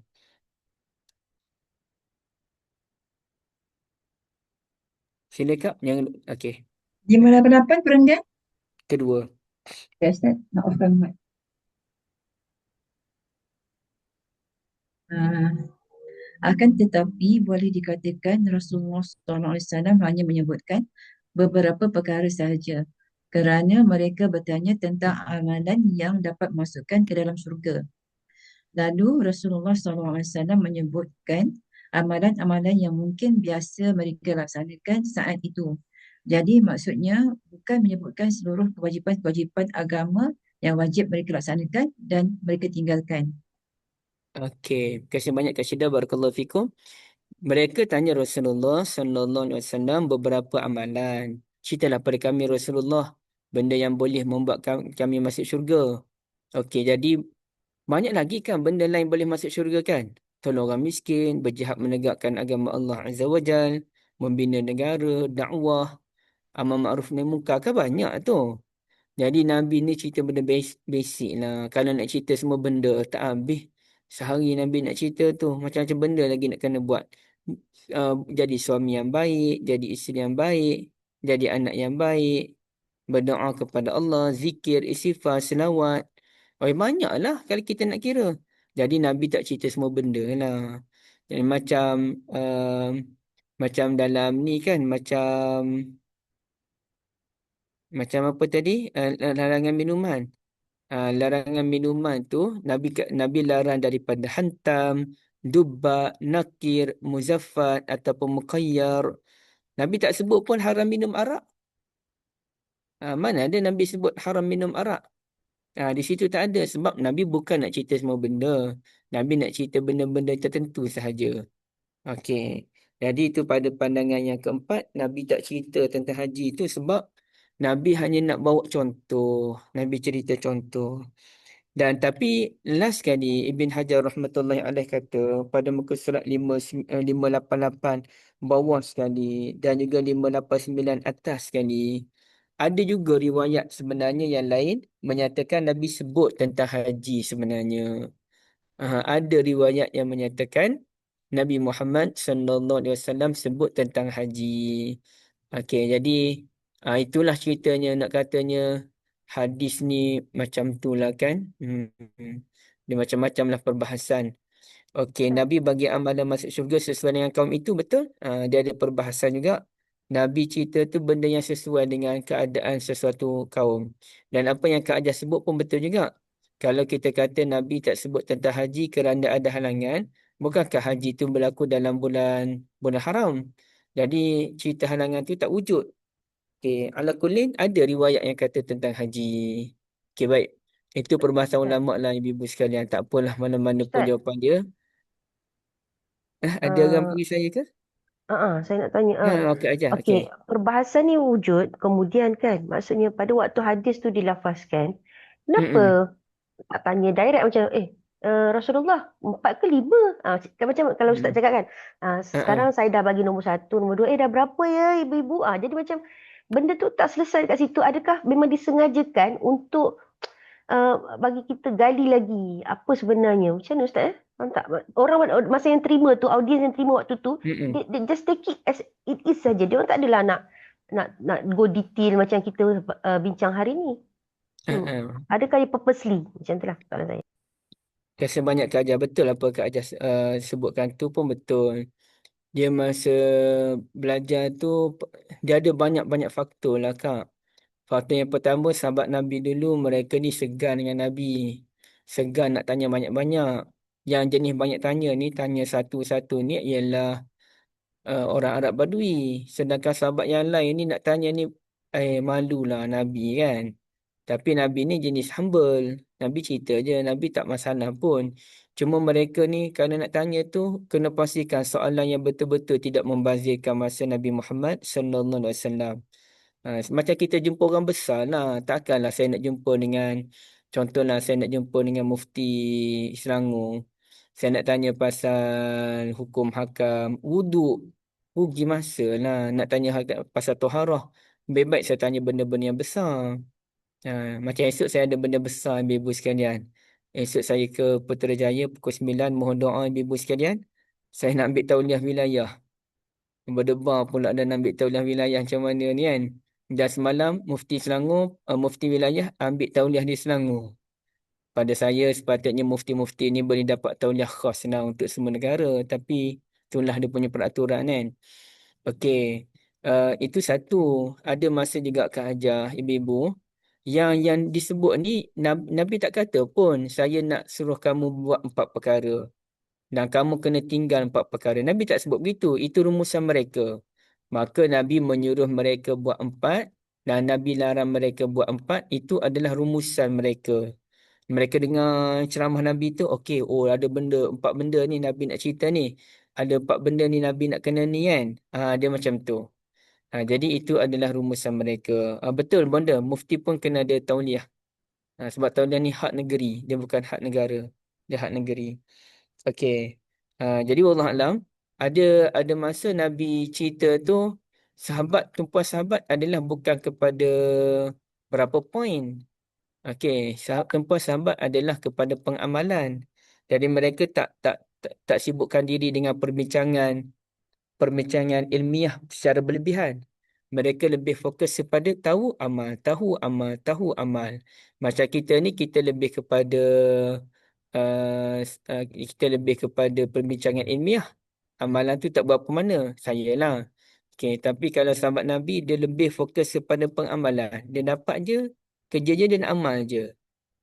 Sila Kak. Yang okey. 588 perenggan. Kedua. Ya, Ustaz. Nak offkan mic. Akan tetapi boleh dikatakan Rasulullah SAW hanya menyebutkan beberapa perkara sahaja kerana mereka bertanya tentang amalan yang dapat masukkan ke dalam syurga. Lalu Rasulullah SAW menyebutkan amalan-amalan yang mungkin biasa mereka laksanakan saat itu. Jadi maksudnya bukan menyebutkan seluruh kewajipan-kewajipan agama yang wajib mereka laksanakan dan mereka tinggalkan. Okey. Terima kasih banyak Kak Syida. Barakallahu fikum. Mereka tanya Rasulullah sallallahu alaihi wasallam beberapa amalan. Ceritalah pada kami Rasulullah benda yang boleh membuat kami masuk syurga. Okey, jadi banyak lagi kan benda lain boleh masuk syurga kan? Tolong orang miskin, berjihad menegakkan agama Allah Azza wa Jal, membina negara, dakwah, amal ma'ruf nahi munkar kan banyak tu. Jadi Nabi ni cerita benda basic lah. Kalau nak cerita semua benda tak habis. Sehari Nabi nak cerita tu. Macam-macam benda lagi nak kena buat. Jadi suami yang baik. Jadi isteri yang baik. Jadi anak yang baik. Berdoa kepada Allah. Zikir, istighfar, selawat. Oh, banyak lah kalau kita nak kira. Jadi Nabi tak cerita semua benda lah. Jadi macam dalam ni kan. Macam apa tadi? Larangan minuman. Larangan minuman tu Nabi larang daripada hantam, dubak, nakir, muzaffat ataupun muqayyar. Nabi tak sebut pun haram minum arak. Mana ada Nabi sebut haram minum arak? Di situ tak ada sebab Nabi bukan nak cerita semua benda. Nabi nak cerita benda-benda tertentu sahaja. Okey. Jadi itu pada pandangan yang keempat, Nabi tak cerita tentang haji itu sebab Nabi hanya nak bawa contoh. Nabi cerita contoh. Dan tapi last sekali Ibn Hajar rahmatullahi alaih kata pada muka surat 588 bawah sekali dan juga 589 atas sekali. Ada juga riwayat sebenarnya yang lain menyatakan Nabi sebut tentang haji sebenarnya. Ada riwayat yang menyatakan Nabi Muhammad sallallahu alaihi wasallam sebut tentang haji. Okey, jadi itulah ceritanya nak katanya hadis ni macam tu lah kan. Dia macam-macam lah perbahasan. Okey, Nabi bagi amalan masuk syurga sesuai dengan kaum itu betul. Dia ada perbahasan juga. Nabi cerita tu benda yang sesuai dengan keadaan sesuatu kaum. Dan apa yang Kak Ajah sebut pun betul juga. Kalau kita kata Nabi tak sebut tentang haji kerana ada halangan, bukankah haji itu berlaku dalam bulan haram? Jadi cerita halangan tu tak wujud. Okey, ala kulin ada riwayat yang kata tentang haji. Okey, baik. Itu perbahasan Ustaz, ulama lah ibu-ibu sekalian. Tak apalah mana-mana pun Ustaz, jawapan dia. Ada orang uh, bagi saya ke? saya nak tanya. Okey aja. Okey, Okey. perbahasan ni wujud, kemudian kan, maksudnya pada waktu hadis tu dilafazkan, kenapa Mm-mm. tak tanya direct macam, Rasulullah, 4 ke 5? Kan macam kalau Ustaz Mm. cakap kan, sekarang Uh-uh. saya dah bagi nombor 1, nombor 2, dah berapa ya ibu-ibu? Jadi macam benda tu tak selesai kat situ. Adakah memang disengajakan untuk bagi kita gali lagi apa sebenarnya? Macam mana Ustaz? Faham tak? Orang masa yang terima tu, audiens yang terima waktu tu, Mm-mm. they just take it as it is saja. Dia orang tak adalah nak go detail macam kita bincang hari ni. Uh-uh. Adakah dia purposely? Macam tu lah soalan saya. Rasa banyak Kak Ajah. Betul apa Kak Ajah sebutkan tu pun betul. Dia masa belajar tu, dia ada banyak-banyak faktor lah Kak. Faktor yang pertama, sahabat Nabi dulu, mereka ni segan dengan Nabi. Segan nak tanya banyak-banyak. Yang jenis banyak tanya ni, tanya satu-satu ni ialah orang Arab Badui. Sedangkan sahabat yang lain ni nak tanya ni, malulah Nabi kan. Tapi Nabi ni jenis humble. Nabi cerita je, Nabi tak masalah pun. Cuma mereka ni kalau nak tanya tu, kena pastikan soalan yang betul-betul tidak membazirkan masa Nabi Muhammad sallallahu alaihi wasallam. Macam kita jumpa orang besar lah. Takkanlah saya nak jumpa dengan, contohlah saya nak jumpa dengan Mufti Selangor. Saya nak tanya pasal hukum hakam, wuduk. Rugi masa lah. Nak tanya pasal toharah. Lebih baik saya tanya benda-benda yang besar. Macam esok saya ada benda besar ibu-ibu sekalian. Esok saya ke Putrajaya pukul 9. Mohon doa ibu-ibu sekalian. Saya nak ambil tauliah wilayah. Berdebar pula dan ambil tauliah wilayah macam mana ni kan. Dan semalam Mufti Selangor, Mufti Wilayah ambil tauliah di Selangor. Pada saya sepatutnya mufti-mufti ni boleh dapat tauliah khas lah untuk semua negara. Tapi itulah dia punya peraturan kan. Okey. Itu satu. Ada masa juga Kak Hajar, ibu-ibu. Yang disebut ni, Nabi tak kata pun saya nak suruh kamu buat 4 perkara. Dan kamu kena tinggal 4 perkara. Nabi tak sebut begitu. Itu rumusan mereka. Maka Nabi menyuruh mereka buat 4. Dan Nabi larang mereka buat 4. Itu adalah rumusan mereka. Mereka dengar ceramah Nabi tu. Okey, oh ada 4 benda ni Nabi nak cerita ni. Ada 4 benda ni Nabi nak kena ni kan. Dia macam tu. Jadi itu adalah rumusan mereka. Betul benda. Mufti pun kena ada tauliah. Sebab tauliah ni hak negeri. Dia bukan hak negara. Dia hak negeri. Okey. Jadi wallahualam, ada masa Nabi cerita tu tumpuan sahabat adalah bukan kepada berapa poin. Okey, tumpuan sahabat adalah kepada pengamalan. Jadi mereka tak sibukkan diri dengan perbincangan ilmiah secara berlebihan. Mereka lebih fokus kepada tahu amal, tahu amal, tahu amal. Macam kita ni, kita lebih kepada kita lebih kepada perbincangan ilmiah. Amalan tu tak berapa mana. Saya lah. Okay, tapi kalau sahabat Nabi, dia lebih fokus kepada pengamalan. Dia dapat je, kerja je, dia nak amal je.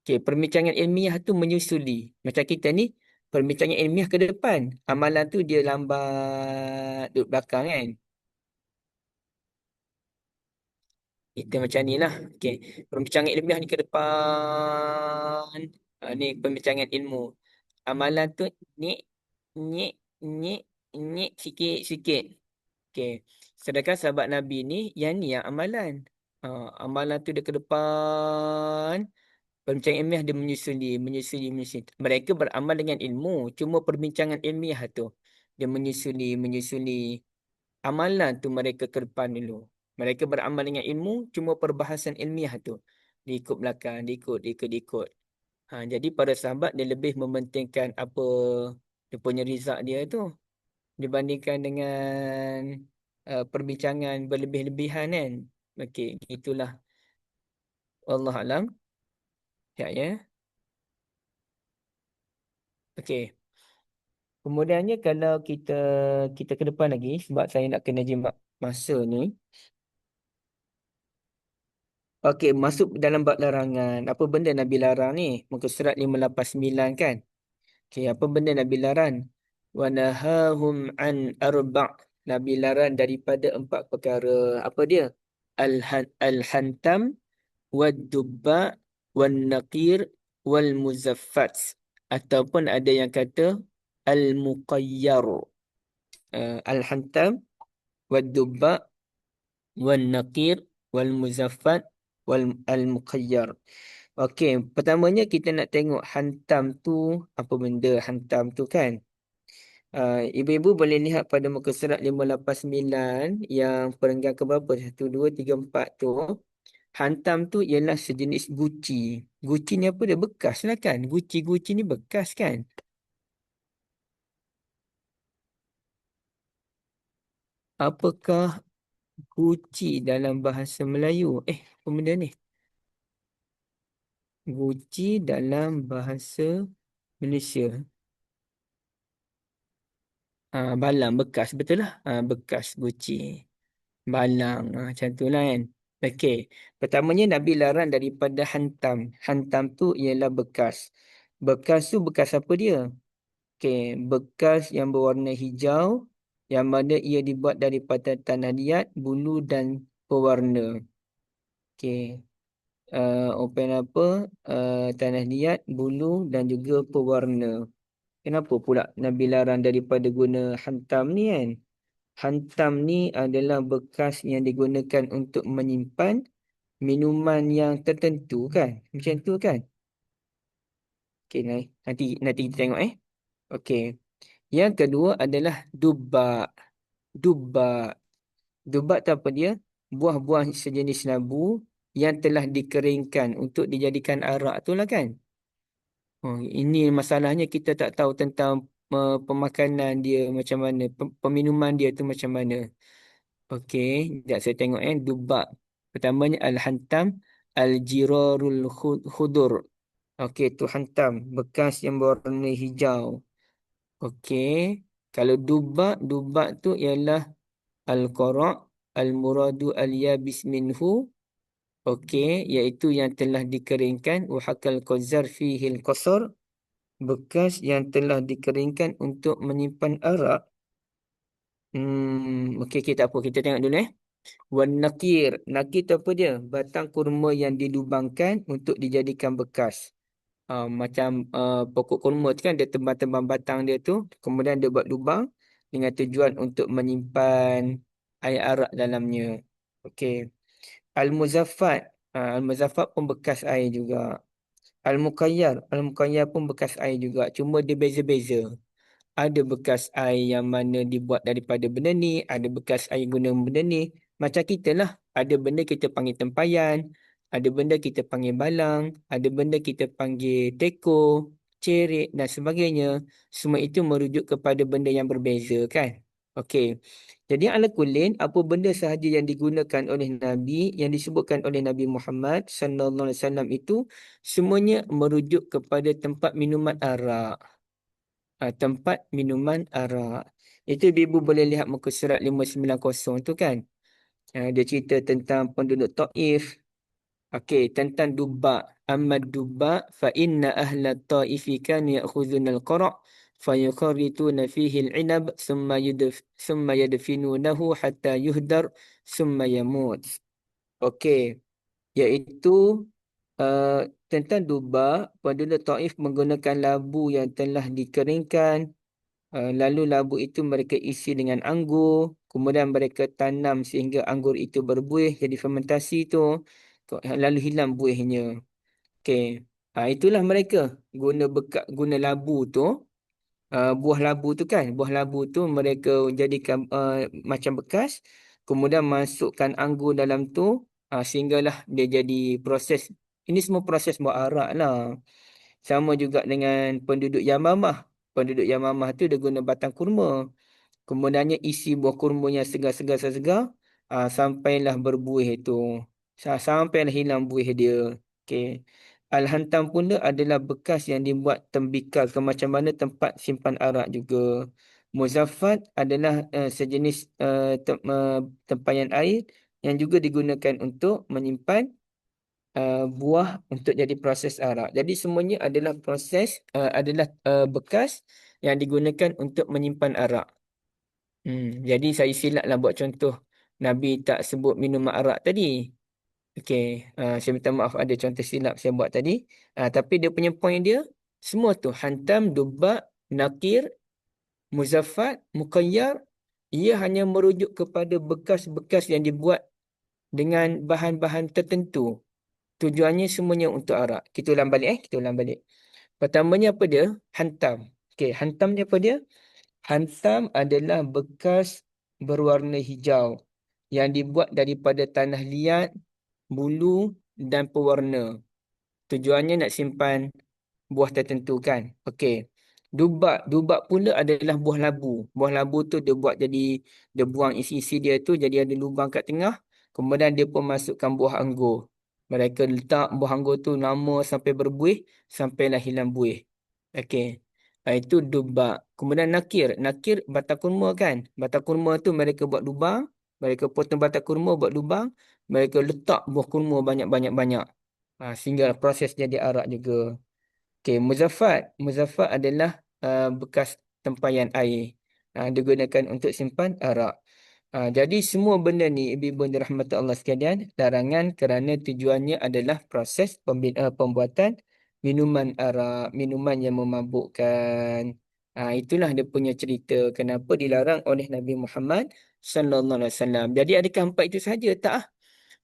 Okay, perbincangan ilmiah tu menyusuli. Macam kita ni, perbincangan ilmiah ke depan. Amalan tu dia lambat duduk belakang kan. Kita macam ni lah. Okay, perbincangan ilmiah ni ke depan. Ni perbincangan ilmu. Amalan tu ni, ni, ni, ni sikit-sikit. Okay. Sedangkan sahabat Nabi ni, yang ni yang amalan. Amalan tu dia ke depan. Perbincangan ilmiah dia menyusuli. Mereka beramal dengan ilmu. Cuma perbincangan ilmiah tu. Dia menyusuli. Amalan tu mereka ke depan dulu. Mereka beramal dengan ilmu. Cuma perbahasan ilmiah tu. Diikut belakang. Diikut. Jadi para sahabat dia lebih mementingkan apa dia punya rizak dia tu. Dibandingkan dengan perbincangan berlebih-lebihan kan. Okey, itulah. Wallahualam. Ya. Okey. Kemudiannya kalau kita ke depan lagi sebab saya nak kena jimat masa ni. Okey, masuk dalam bab larangan. Apa benda Nabi larang ni? Muka surat 589 kan? Okey, apa benda Nabi larang? Wa nahahum an arba'. Nabi larang daripada 4 perkara. Apa dia? Al-hantam wad-dubba wan-naqir wal-muzaffat. Ataupun ada yang kata al-muqayyar. Al-hantam wad-dubba wan-naqir wal-muzaffat wal-muqayyar. Okey, pertamanya kita nak tengok hantam tu apa benda hantam tu kan. Ibu-ibu boleh lihat pada muka surat 589 yang perenggan ke berapa? 1, 2, 3, 4 tu. Hantam tu ialah sejenis guci. Guci ni apa dia? Bekas lah kan? Guci ni bekas kan? Apakah guci dalam bahasa Melayu? Apa benda ni? Guci dalam bahasa Malaysia. Balang bekas, betul lah. Bekas guci. Balang, macam tu lah kan. Okey. Pertamanya Nabi larang daripada hantam. Hantam tu ialah bekas. Bekas tu bekas apa dia? Okey, bekas yang berwarna hijau yang mana ia dibuat daripada tanah liat, bulu dan pewarna. Okey. Open apa? Tanah liat, bulu dan juga pewarna. Kenapa pula Nabi larang daripada guna hantam ni kan? Hantam ni adalah bekas yang digunakan untuk menyimpan minuman yang tertentu kan? Macam tu kan? Okey, nanti kita tengok Okey. Yang kedua adalah dubak. Dubak. Dubak tu apa dia? Buah-buah sejenis labu yang telah dikeringkan untuk dijadikan arak tu lah kan? Ini masalahnya kita tak tahu tentang pemakanan dia macam mana, peminuman dia tu macam mana. Okey, sekejap saya tengok Dubak. Pertamanya Al-Hantam, Al-Jirarul Khudur. Okey, tu hantam, bekas yang berwarna hijau. Okey, kalau dubak tu ialah Al-Qara' Al-Muradu Al-Yabis minhu. Okey, iaitu yang telah dikeringkan. Uhakal Qazar fihi al-Qasar. Bekas yang telah dikeringkan untuk menyimpan arak. Okey, tak apa. Kita tengok dulu Wan nakir. Nakir tu apa dia? Batang kurma yang dilubangkan untuk dijadikan bekas. Macam pokok kurma tu kan dia tembang-tembang batang dia tu. Kemudian dia buat lubang dengan tujuan untuk menyimpan air arak dalamnya. Okey. Al-Muzaffat. Al-Muzaffat pun bekas air juga. Al-Muqayyar. Al-Muqayyar pun bekas air juga. Cuma dia beza-beza. Ada bekas air yang mana dibuat daripada benda ni. Ada bekas air guna benda ni. Macam kita lah. Ada benda kita panggil tempayan. Ada benda kita panggil balang. Ada benda kita panggil teko, cerik dan sebagainya. Semua itu merujuk kepada benda yang berbeza kan. Okey. Jadi ala kulin, apa benda sahaja yang digunakan oleh Nabi, yang disebutkan oleh Nabi Muhammad SAW itu, semuanya merujuk kepada tempat minuman arak. Tempat minuman arak. Itu ibu boleh lihat muka surat 590 tu kan. Dia cerita tentang penduduk Taif. Okey, tentang Dubak. Amma Dubak fa inna ahla Taifi kan ya'khudhuna al-qara' fa yukharrituna fihi al-'inab thumma yadfinunahu hatta yuhdar thumma yamut. Okey, iaitu tentang Dubak, penduduk Taif menggunakan labu yang telah dikeringkan. Lalu labu itu mereka isi dengan anggur. Kemudian mereka tanam sehingga anggur itu berbuih jadi fermentasi tu. Lalu hilang buihnya. Okey. Itulah mereka guna labu tu. Buah labu tu kan. Buah labu tu mereka jadikan macam bekas. Kemudian masukkan anggur dalam tu. Sehinggalah dia jadi proses. Ini semua proses buat arak lah. Sama juga dengan penduduk Yamamah. Penduduk Yamamah tu dia guna batang kurma. Kemudiannya isi buah kurmanya segar-segar sampailah berbuih itu. Sampailah hilang buih dia. Okey. Al-Hantam pula adalah bekas yang dibuat tembikar ke macam mana tempat simpan arak juga. Muzaffat adalah sejenis tempayan air yang juga digunakan untuk menyimpan buah untuk jadi proses arak. Jadi semuanya adalah bekas yang digunakan untuk menyimpan arak. Jadi saya silaplah buat contoh. Nabi tak sebut minuman arak tadi. Okey, saya minta maaf ada contoh silap saya buat tadi. Tapi dia punya point dia, semua tu hantam, dubak, nakir, muzaffat, muqayyar, ia hanya merujuk kepada bekas-bekas yang dibuat dengan bahan-bahan tertentu. Tujuannya semuanya untuk arak. Kita ulang balik. Pertamanya apa dia? Hantam. Okey, hantam ni apa dia? Hantam adalah bekas berwarna hijau yang dibuat daripada tanah liat, bulu dan pewarna. Tujuannya nak simpan buah tertentu kan. Okey. Dubak pula adalah buah labu. Buah labu tu dia buat jadi, dia buang isi-isi dia tu jadi ada lubang kat tengah. Kemudian dia pun masukkan buah anggur. Mereka letak buah anggur tu lama sampai berbuih, sampailah hilang buih. Okey. Itu dubak. Kemudian nakir. Nakir batang kurma kan. Batang kurma tu mereka buat lubang. Mereka potong batang kurma buat lubang. Mereka letak buah kurma banyak-banyak. Sehingga proses jadi arak juga. Okey, muzaffat. Muzaffat adalah bekas tempayan air. Digunakan untuk simpan arak. Jadi semua benda ni ibu-ibu yang dirahmati Allah sekalian, larangan kerana tujuannya adalah proses pembuatan minuman arak, minuman yang memabukkan. Itulah dia punya cerita kenapa dilarang oleh Nabi Muhammad sallallahu alaihi wasallam. Jadi adakah empat itu sahaja? Tak ah.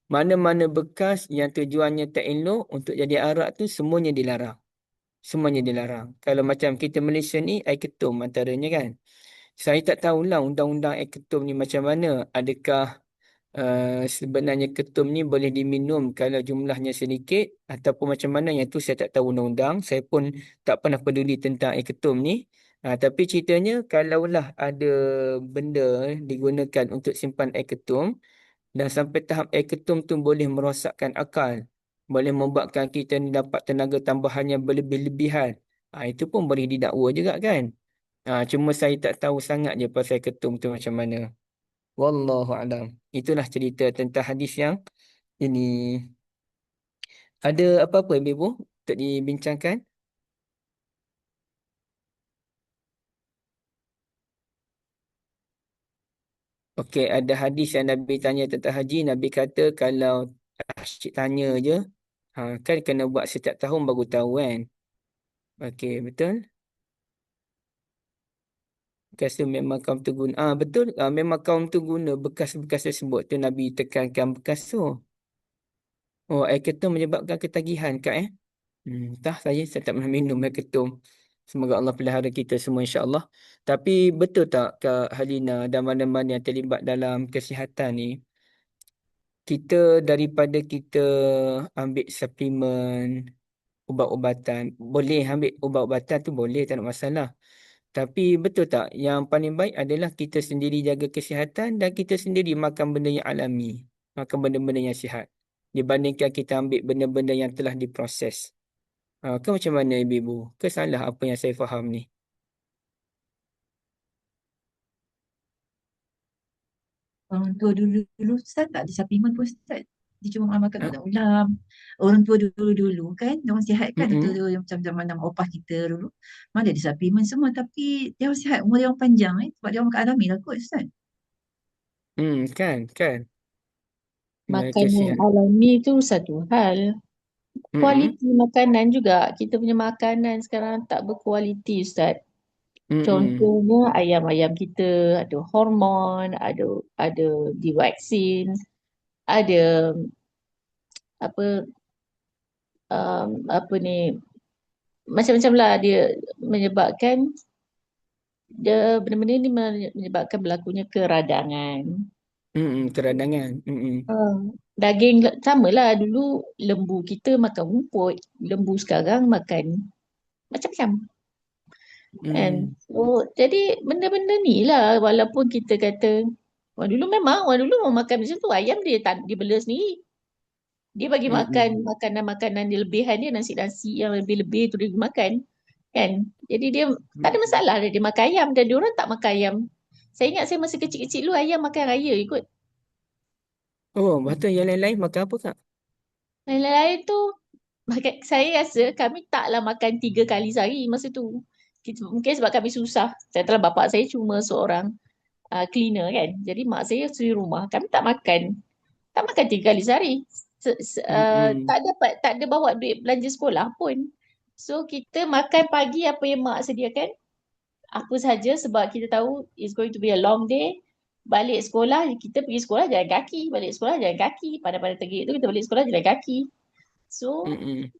Mana-mana bekas yang tujuannya tak elok untuk jadi arak tu semuanya dilarang. Semuanya dilarang. Kalau macam kita Malaysia ni air ketum antaranya kan. Saya tak tahulah undang-undang air ketum ni macam mana. Adakah sebenarnya ketum ni boleh diminum kalau jumlahnya sedikit ataupun macam mana, yang tu saya tak tahu undang-undang. Saya pun tak pernah peduli tentang air ketum ni. Tapi ceritanya kalaulah ada benda digunakan untuk simpan air ketum dan sampai tahap air ketum tu boleh merosakkan akal, boleh membuatkan kita ni dapat tenaga tambahan yang berlebih-lebihan. Itu pun boleh didakwa juga kan. Cuma saya tak tahu sangat je pasal ketum tu macam mana. Wallahu alam. Itulah cerita tentang hadis yang ini. Ada apa-apa Ibu untuk dibincangkan? Okey, ada hadis yang Nabi tanya tentang haji. Nabi kata kalau asyik tanya je, kan kena buat setiap tahun baru tahu kan. Okey, betul? Bekas tu memang kaum tu guna. Betul. Memang kaum tu guna bekas-bekas tersebut tu Nabi tekankan bekas tu. Oh, air ketum menyebabkan ketagihan kak Entah saya tak pernah minum air ketum. Semoga Allah pelihara kita semua insya-Allah. Tapi betul tak Kak Halina dan mana-mana yang terlibat dalam kesihatan ni, kita daripada kita ambil suplemen, ubat-ubatan, boleh ambil ubat-ubatan tu boleh tak ada masalah. Tapi betul tak yang paling baik adalah kita sendiri jaga kesihatan dan kita sendiri makan benda yang alami, makan benda-benda yang sihat dibandingkan kita ambil benda-benda yang telah diproses. Ke macam mana ibu-ibu? Ke salah apa yang saya faham ni? Orang tua dulu-dulu Ustaz tak ada suplemen pun Ustaz. Dia cuma makan Ha? ulam-ulam. Orang tua dulu-dulu kan, orang sihat kan, Mm-mm. tu macam zaman nama opah kita dulu. Mana ada suplemen semua tapi dia orang sihat, umur dia orang panjang sebab dia orang makan alami lah kot Ustaz. Kan. Mereka Makanan sihat. alami tu satu hal. Mm-mm. Kualiti makanan juga. Kita punya makanan sekarang tak berkualiti, Ustaz. Mm-mm. Contohnya ayam-ayam kita ada hormon, ada divaksin, ada apa apa ni macam-macam lah dia menyebabkan benda-benda ni menyebabkan berlakunya keradangan. Keradangan. Daging sama lah dulu lembu kita makan rumput, lembu sekarang makan macam-macam kan. Mm. So, jadi benda-benda ni lah walaupun kita kata orang dulu mau makan macam tu ayam dia bela sendiri. Dia bagi makan Mm-mm. makanan-makanan dia lebihan dia nasi-nasi yang lebih-lebih tu dia makan kan. Jadi dia tak ada Mm. masalah dia makan ayam dan dia orang tak makan ayam. Saya ingat saya masa kecil-kecil dulu ayam makan raya ikut. Oh, betul yang lain-lain makan apa kak? Lain-lain tu saya rasa kami taklah makan 3 kali sehari masa tu. Mungkin sebab kami susah. Saya telah bapa saya cuma seorang cleaner kan. Jadi mak saya suri rumah. Kami tak makan 3 kali sehari. Mm-mm. Tak ada bawa duit belanja sekolah pun. So kita makan pagi apa yang mak sediakan. Apa saja sebab kita tahu it's going to be a long day. Balik sekolah, kita pergi sekolah jalan kaki. Balik sekolah jalan kaki. Pada terik tu kita balik sekolah jalan kaki. So Mm-mm.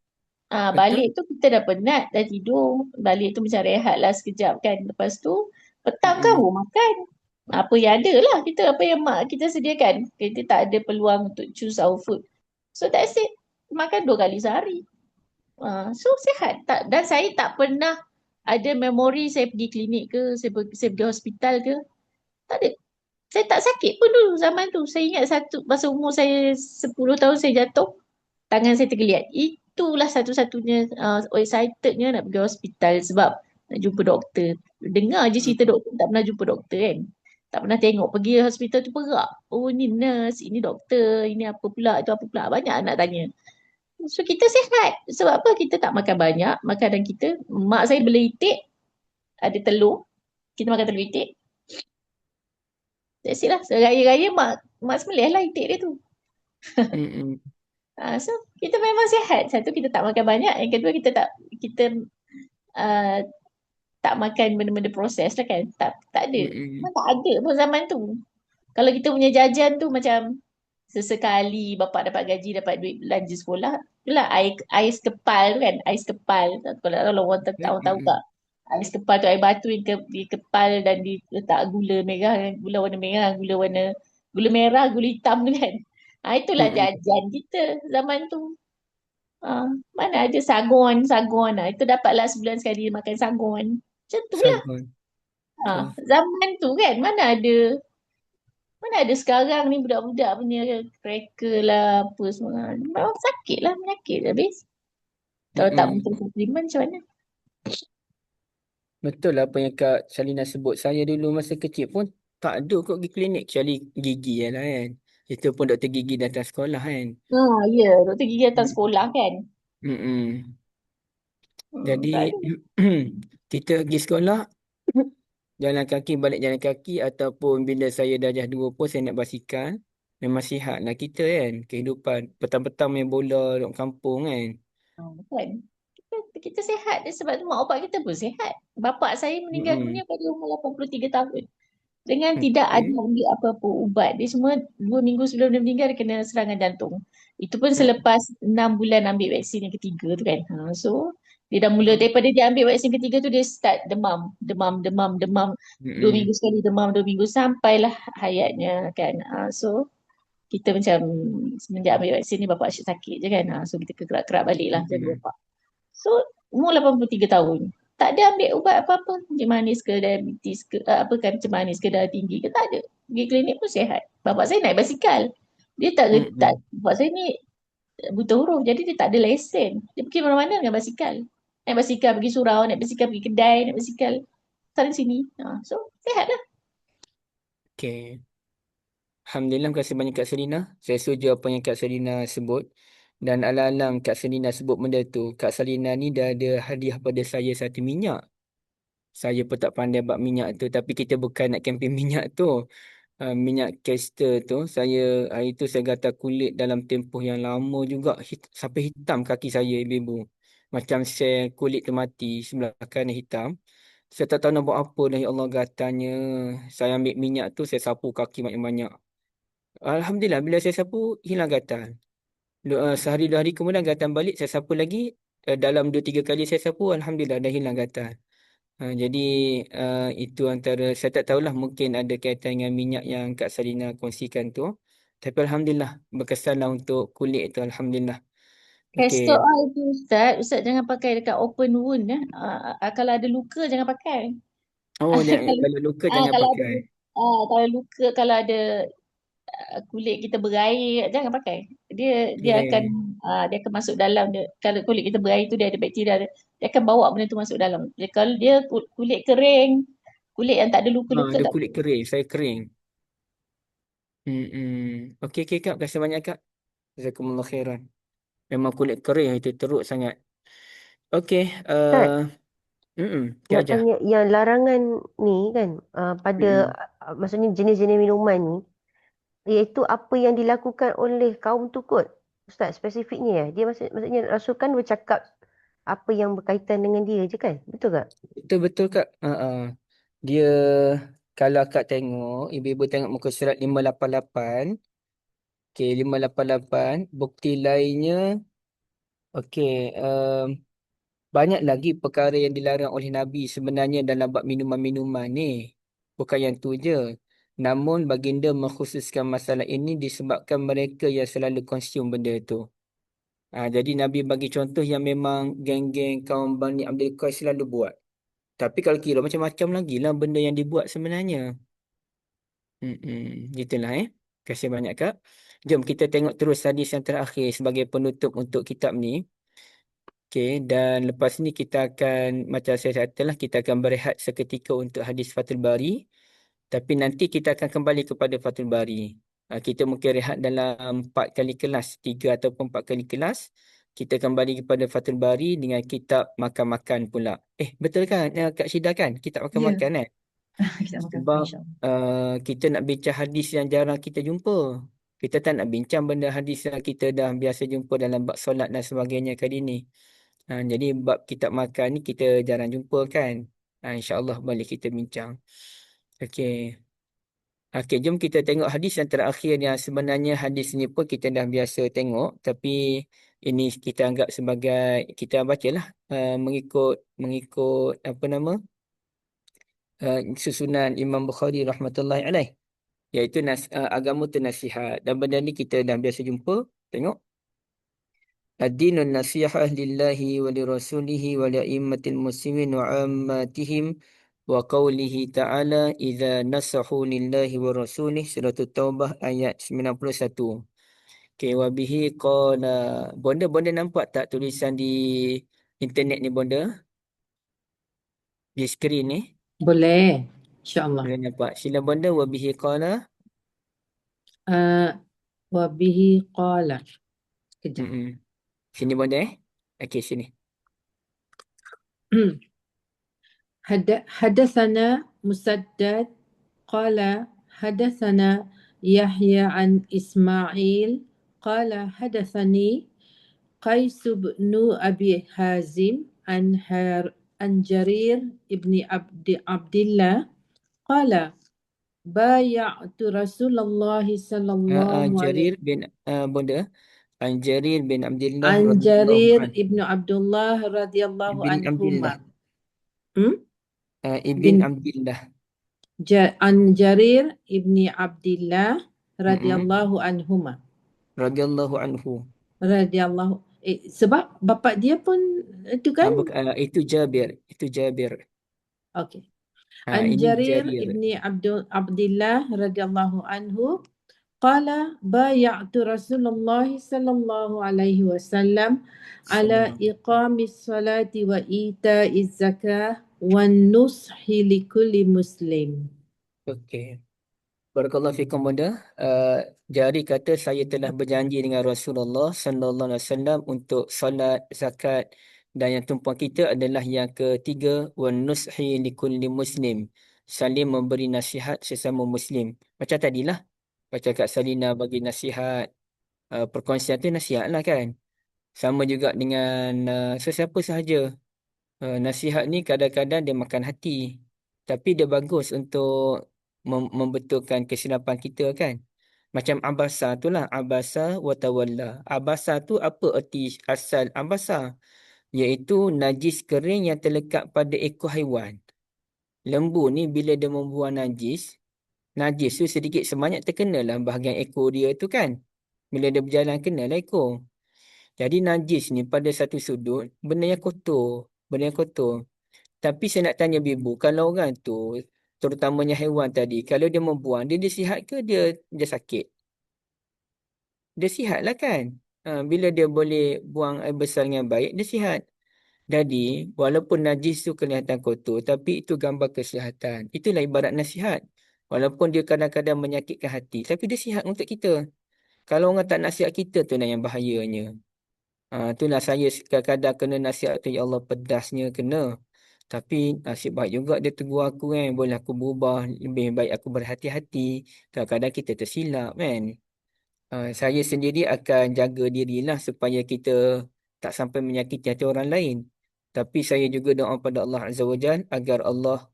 balik Betul? tu kita dah penat, dah tidur. Balik tu macam rehat lah sekejap kan. Lepas tu, petang kan Mm-mm. baru makan. Apa yang ada lah kita, apa yang mak kita sediakan. Kita tak ada peluang untuk choose our food. So that's it. Makan 2 kali sehari. So sihat. Dan saya tak pernah ada memori saya pergi klinik ke, saya pergi hospital ke. Tak ada. Saya tak sakit pun dulu zaman tu. Saya ingat masa umur saya 10 tahun saya jatuh. Tangan saya tergeliat. Itulah satu-satunya excitednya nak pergi hospital sebab nak jumpa doktor. Dengar je cerita doktor, tak pernah jumpa doktor kan. Tak pernah tengok pergi hospital tu perak. Oh ni nurse, ini doktor, ini apa pula, itu apa pula. Banyak nak tanya. So kita sihat. Sebab apa? Kita tak makan banyak. Makanan kita, mak saya beli itik, ada telur. Kita makan telur itik. That's it lah. Raya-raya mak sembelih lah itik dia tu. Mm-mm. So kita memang sihat. Satu kita tak makan banyak, yang kedua kita uh, tak makan benda-benda proses lah kan. Tak ada. Mm-mm. Memang tak ada pun zaman tu. Kalau kita punya jajan tu macam sesekali bapak dapat gaji dapat duit belanja sekolah, itulah ais kepal tu kan, ais kepal. Kalau orang tahu Mm-mm. tak. Ais kepal tu air batu yang di kepal dan diletak gula merah, gula warna merah, gula merah, gula hitam tu kan. Itulah Mm-mm. jajan kita zaman tu. Mana ada sagon. Itu dapatlah sebulan sekali makan sagon. Macam tu lah. Sabar. Zaman tu kan mana ada sekarang ni budak-budak punya cracker lah apa semua. Memang sakit lah, penyakit habis. Kalau tak minum Mm-mm. suplemen macam mana? Betul lah apa yang Kak Salina sebut. Saya dulu masa kecil pun tak ada kot pergi klinik kecuali gigi je lah kan. Itu pun doktor gigi datang sekolah kan. Ya, doktor gigi datang Mm. sekolah kan. Mm-mm. Jadi Tak ada. kita pergi sekolah jalan kaki balik jalan kaki ataupun bila saya darjah 2 pun saya naik basikal. Memang sihat lah kita kan. Kehidupan petang-petang main bola duduk kampung kan. Kan? Kita sihat sebab tu mak bapak kita pun sihat. Bapak saya meninggal Mm-mm. dunia pada umur 83 tahun. Dengan tidak ada Okey. ambil apa-apa ubat. Dia semua 2 minggu sebelum dia meninggal dia kena serangan jantung. Itu pun Mm. selepas 6 bulan ambil vaksin yang ketiga tu kan. So dia dah mula daripada dia ambil vaksin ketiga tu dia start demam. Demam, demam, demam. 2 minggu Mm-mm. sekali demam, 2 minggu sampailah hayatnya kan. So kita macam semenjak ambil vaksin ni bapak asyik sakit je kan. So kita kerak-kerak balik lah jaga Mm-mm. bapak. So, umur 83 tahun. Tak ada ambil ubat apa-apa. Kencing manis ke, diabetes ke, apa kan, kencing manis ke, darah tinggi ke, tak ada. Pergi klinik pun sihat. Bapak saya naik basikal. Dia Mm-mm. bapak saya ni buta huruf. Jadi dia tak ada lesen. Dia pergi mana-mana dengan basikal. Naik basikal pergi surau, naik basikal pergi kedai, naik basikal sana sini. So, sihat lah. Okey. Alhamdulillah, terima kasih banyak Kak Selina. Saya setuju apa yang Kak Selina sebut. Dan alang-alang Kak Selina sebut benda tu, Kak Selina ni dah ada hadiah pada saya satu minyak. Saya pun tak pandai buat minyak tu. Tapi kita bukan nak kempen minyak tu. Minyak castor tu. Saya hari tu saya gatal kulit dalam tempoh yang lama juga. Sampai hitam kaki saya ibu-ibu. Macam sel kulit tu mati. Sebelah kanan hitam. Saya tak tahu nak buat apa dah ya Allah gatalnya. Saya ambil minyak tu saya sapu kaki banyak-banyak. Alhamdulillah bila saya sapu hilang gatal. Sehari 2 hari kemudian gatal balik saya sapu lagi. Dalam 2 3 kali saya sapu alhamdulillah dah hilang gatal. Jadi itu antara saya tak tahulah mungkin ada kaitan dengan minyak yang Kak Salina kongsikan tu. Tapi alhamdulillah berkesanlah untuk kulit tu alhamdulillah. Okey. Castor oil tu Ustaz jangan pakai dekat open wound kalau ada luka jangan pakai. Oh Kalau kalau luka jangan kalau ada pakai. kalau luka kalau ada kulit kita berair jangan pakai. Dia akan Okey. dia akan masuk dalam dia. Kalau kulit kita berair tu dia ada bakteria dia akan bawa benda tu masuk dalam. Kalau dia kulit kering, kulit yang tak ada luka-luka Ada tak kulit kering, saya kering. Okey okey Kak, terima kasih banyak Kak. Jazakumullah khairan. Memang kulit kering itu teruk sangat. Okey, Ustaz, Kak nak Ajah. tanya yang larangan ni kan pada Mm-mm. maksudnya jenis-jenis minuman ni iaitu apa yang dilakukan oleh kaum tu kot. Ustaz, spesifiknya ya. Dia maksudnya Rasul kan bercakap apa yang berkaitan dengan dia je kan? Betul tak? Betul betul Kak. Dia kalau Kak tengok, ibu-ibu tengok muka surat 588. Okey, 588. Bukti lainnya, okey, banyak lagi perkara yang dilarang oleh Nabi sebenarnya dalam bab minuman-minuman ni. Bukan yang tu je. Namun baginda mengkhususkan masalah ini disebabkan mereka yang selalu konsum benda tu. Jadi Nabi bagi contoh yang memang geng-geng kaum Bani Abdul Qais selalu buat. Tapi kalau kira macam-macam lagi lah benda yang dibuat sebenarnya. Gitulah Terima kasih banyak Kak. Jom kita tengok terus hadis yang terakhir sebagai penutup untuk kitab ni. Okey, dan lepas ni kita akan, macam saya katalah, kita akan berehat seketika untuk hadis Fathul Bari. Tapi nanti kita akan kembali kepada Fathul Bari. Kita mungkin rehat dalam 4 kali kelas, 3 ataupun 4 kali kelas. Kita kembali kepada Fathul Bari dengan kitab makan-makan pula. Betul kan Kak Syida kan? Kitab Ya, makan-makan kan? kita makan Sebab insyaAllah. kita nak bincang hadis yang jarang kita jumpa. Kita tak nak bincang benda hadis yang kita dah biasa jumpa dalam bab solat dan sebagainya kali ni. Jadi bab kitab makan ni kita jarang jumpa kan. InsyaAllah boleh kita bincang. Okey. Okey, jom kita tengok hadis yang terakhir yang sebenarnya hadis ni pun kita dah biasa tengok. Tapi ini kita anggap sebagai, kita bacalah mengikut apa nama, susunan Imam Bukhari rahmatullahi alaih. Iaitu agama tu nasihat. Dan benda ni kita dah biasa jumpa. Tengok. Ad-dinun nasihah lillahi wa lirasulihi wa li'immatil muslimin wa ammatihim wa qawlihi ta'ala idza nasahu lillahi wa rasulih surah Taubah ayat 91. Okay, wa bihi qala. Bonda nampak tak tulisan di internet ni bonda? Di skrin ni? Boleh, insyaAllah. Boleh nampak. Sila bonda wa bihi qala. Wabihi qala. Sekejap. Sini bonda Okey, sini. Hadatsana Musaddad qala hadatsana Yahya an Ismail qala hadatsani Qais bin Abi Hazim an Jarir ibni Abdillah qala bay'atu Rasulullah sallallahu alaihi Jarir bin bonda. An Jarir bin Abdullah an radhiyallahu Jarir anhu. ibnu Abdullah radhiyallahu Ibn Abdullah. anhuma. Ibn Bin Abdullah. An Jarir ibni Abdillah Mm-mm. radhiyallahu anhuma. Radhiyallahu anhu. Radhiyallahu sebab bapa dia pun itu kan? Itu Jabir. Itu Jabir. Okey. An Ini Jarir Jarir. ibni Abdillah radhiyallahu anhu qala bay'atu Rasulullah sallallahu alaihi wasallam ala iqamis salati wa ita'iz zakah wan nushi likulli muslim. Okey. Barakallahu fikum bonda. Jari kata saya telah berjanji dengan Rasulullah sallallahu alaihi wasallam untuk solat, zakat dan yang tumpuan kita adalah yang ketiga wan nushi likulli muslim. Saling memberi nasihat sesama muslim. Macam tadilah. Macam Kak Salina bagi nasihat. Perkongsian tu nasihat lah kan. Sama juga dengan sesiapa sahaja. Nasihat ni kadang-kadang dia makan hati. Tapi dia bagus untuk membetulkan kesilapan kita kan. Macam abasa tu lah. Abasa wa tawalla. Abasa tu apa erti asal abasa? Iaitu najis kering yang terlekat pada ekor haiwan. Lembu ni bila dia membuang najis tu sedikit sebanyak terkenalah bahagian ekor dia tu kan. Bila dia berjalan kenalah ekor. Jadi najis ni pada satu sudut benda yang kotor. Benda yang kotor. Tapi saya nak tanya Bibu, kalau orang tu, terutamanya haiwan tadi, kalau dia membuang, dia sihat ke dia sakit? Dia sihat lah kan? Bila dia boleh buang air besar dengan baik, dia sihat. Jadi, walaupun najis tu kelihatan kotor, tapi itu gambar kesihatan. Itulah ibarat nasihat. Walaupun dia kadang-kadang menyakitkan hati, tapi dia sihat untuk kita. Kalau orang tak nasihat kita tu yang bahayanya. Itulah saya kadang-kadang kena nasihat tu, ya Allah pedasnya kena. Tapi nasib baik juga dia tegur aku kan. Boleh aku berubah. Lebih baik aku berhati-hati. Kadang-kadang kita tersilap kan. Saya sendiri akan jaga dirilah supaya kita tak sampai menyakiti hati orang lain. Tapi saya juga doa pada Allah Azza wa Jal agar Allah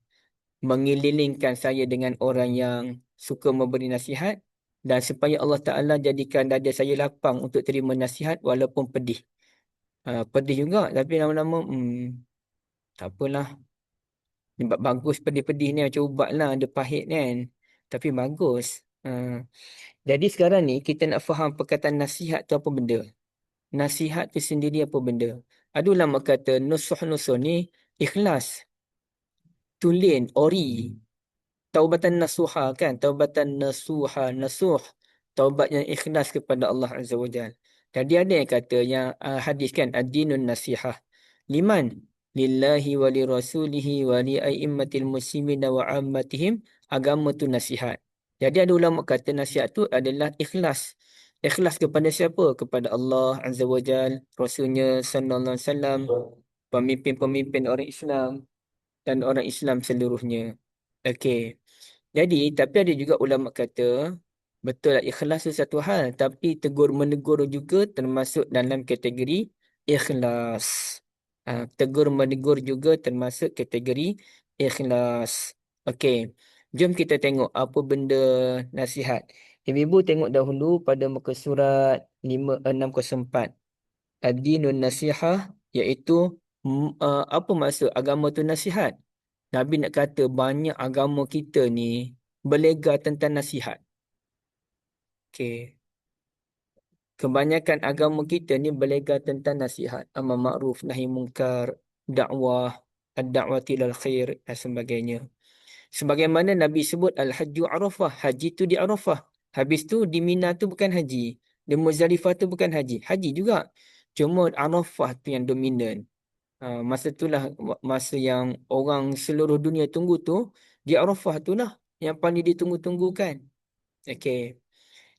mengelilingkan saya dengan orang yang suka memberi nasihat. Dan supaya Allah Ta'ala jadikan dada saya lapang untuk terima nasihat walaupun pedih. Pedih juga tapi lama-lama tak apalah. Sebab bagus pedih-pedih ni macam ubat lah. Dia pahit kan. Tapi bagus. Jadi sekarang ni kita nak faham perkataan nasihat tu apa benda. Nasihat tu sendiri apa benda. Ada ulama kata nusuh ni ikhlas. Tulen, ori. Taubatan nasuha kan. Taubatan nasuh. Taubat yang ikhlas kepada Allah Azza wa Jal. Jadi ada yang kata yang hadis kan. Ad-dinun nasihah. Liman? Lillahi wa li rasulihi wa li a'immatil muslimin wa ammatihim. Agama tu nasihat. Jadi ada ulama kata nasihat tu adalah ikhlas. Ikhlas kepada siapa? Kepada Allah Azza wa Jal, Rasulnya sallallahu alaihi wasallam, pemimpin-pemimpin orang Islam dan orang Islam seluruhnya. Okey. Jadi tapi ada juga ulama kata betul lah ikhlas tu satu hal tapi tegur menegur juga termasuk dalam kategori ikhlas. Tegur menegur juga termasuk kategori ikhlas. Okey. Jom kita tengok apa benda nasihat. Ibu tengok dahulu pada muka surat 604. Ad-dinun nasihah iaitu apa maksud agama tu nasihat? Nabi nak kata banyak agama kita ni berlega tentang nasihat. Okey. kebanyakan agama kita ni berlegar tentang nasihat, amar ma'ruf, nahi munkar, dakwah, ad-da'wati ilal khair dan sebagainya. Sebagaimana Nabi sebut Al-Hajju Arafah. Haji tu di Arafah. Habis tu di Mina tu bukan haji. Di Muzdalifah tu bukan haji. Haji juga. Cuma Arafah tu yang dominan. Masa itulah masa yang orang seluruh dunia tunggu tu. Di Arafah tu lah yang paling ditunggu-tunggukan. Okey.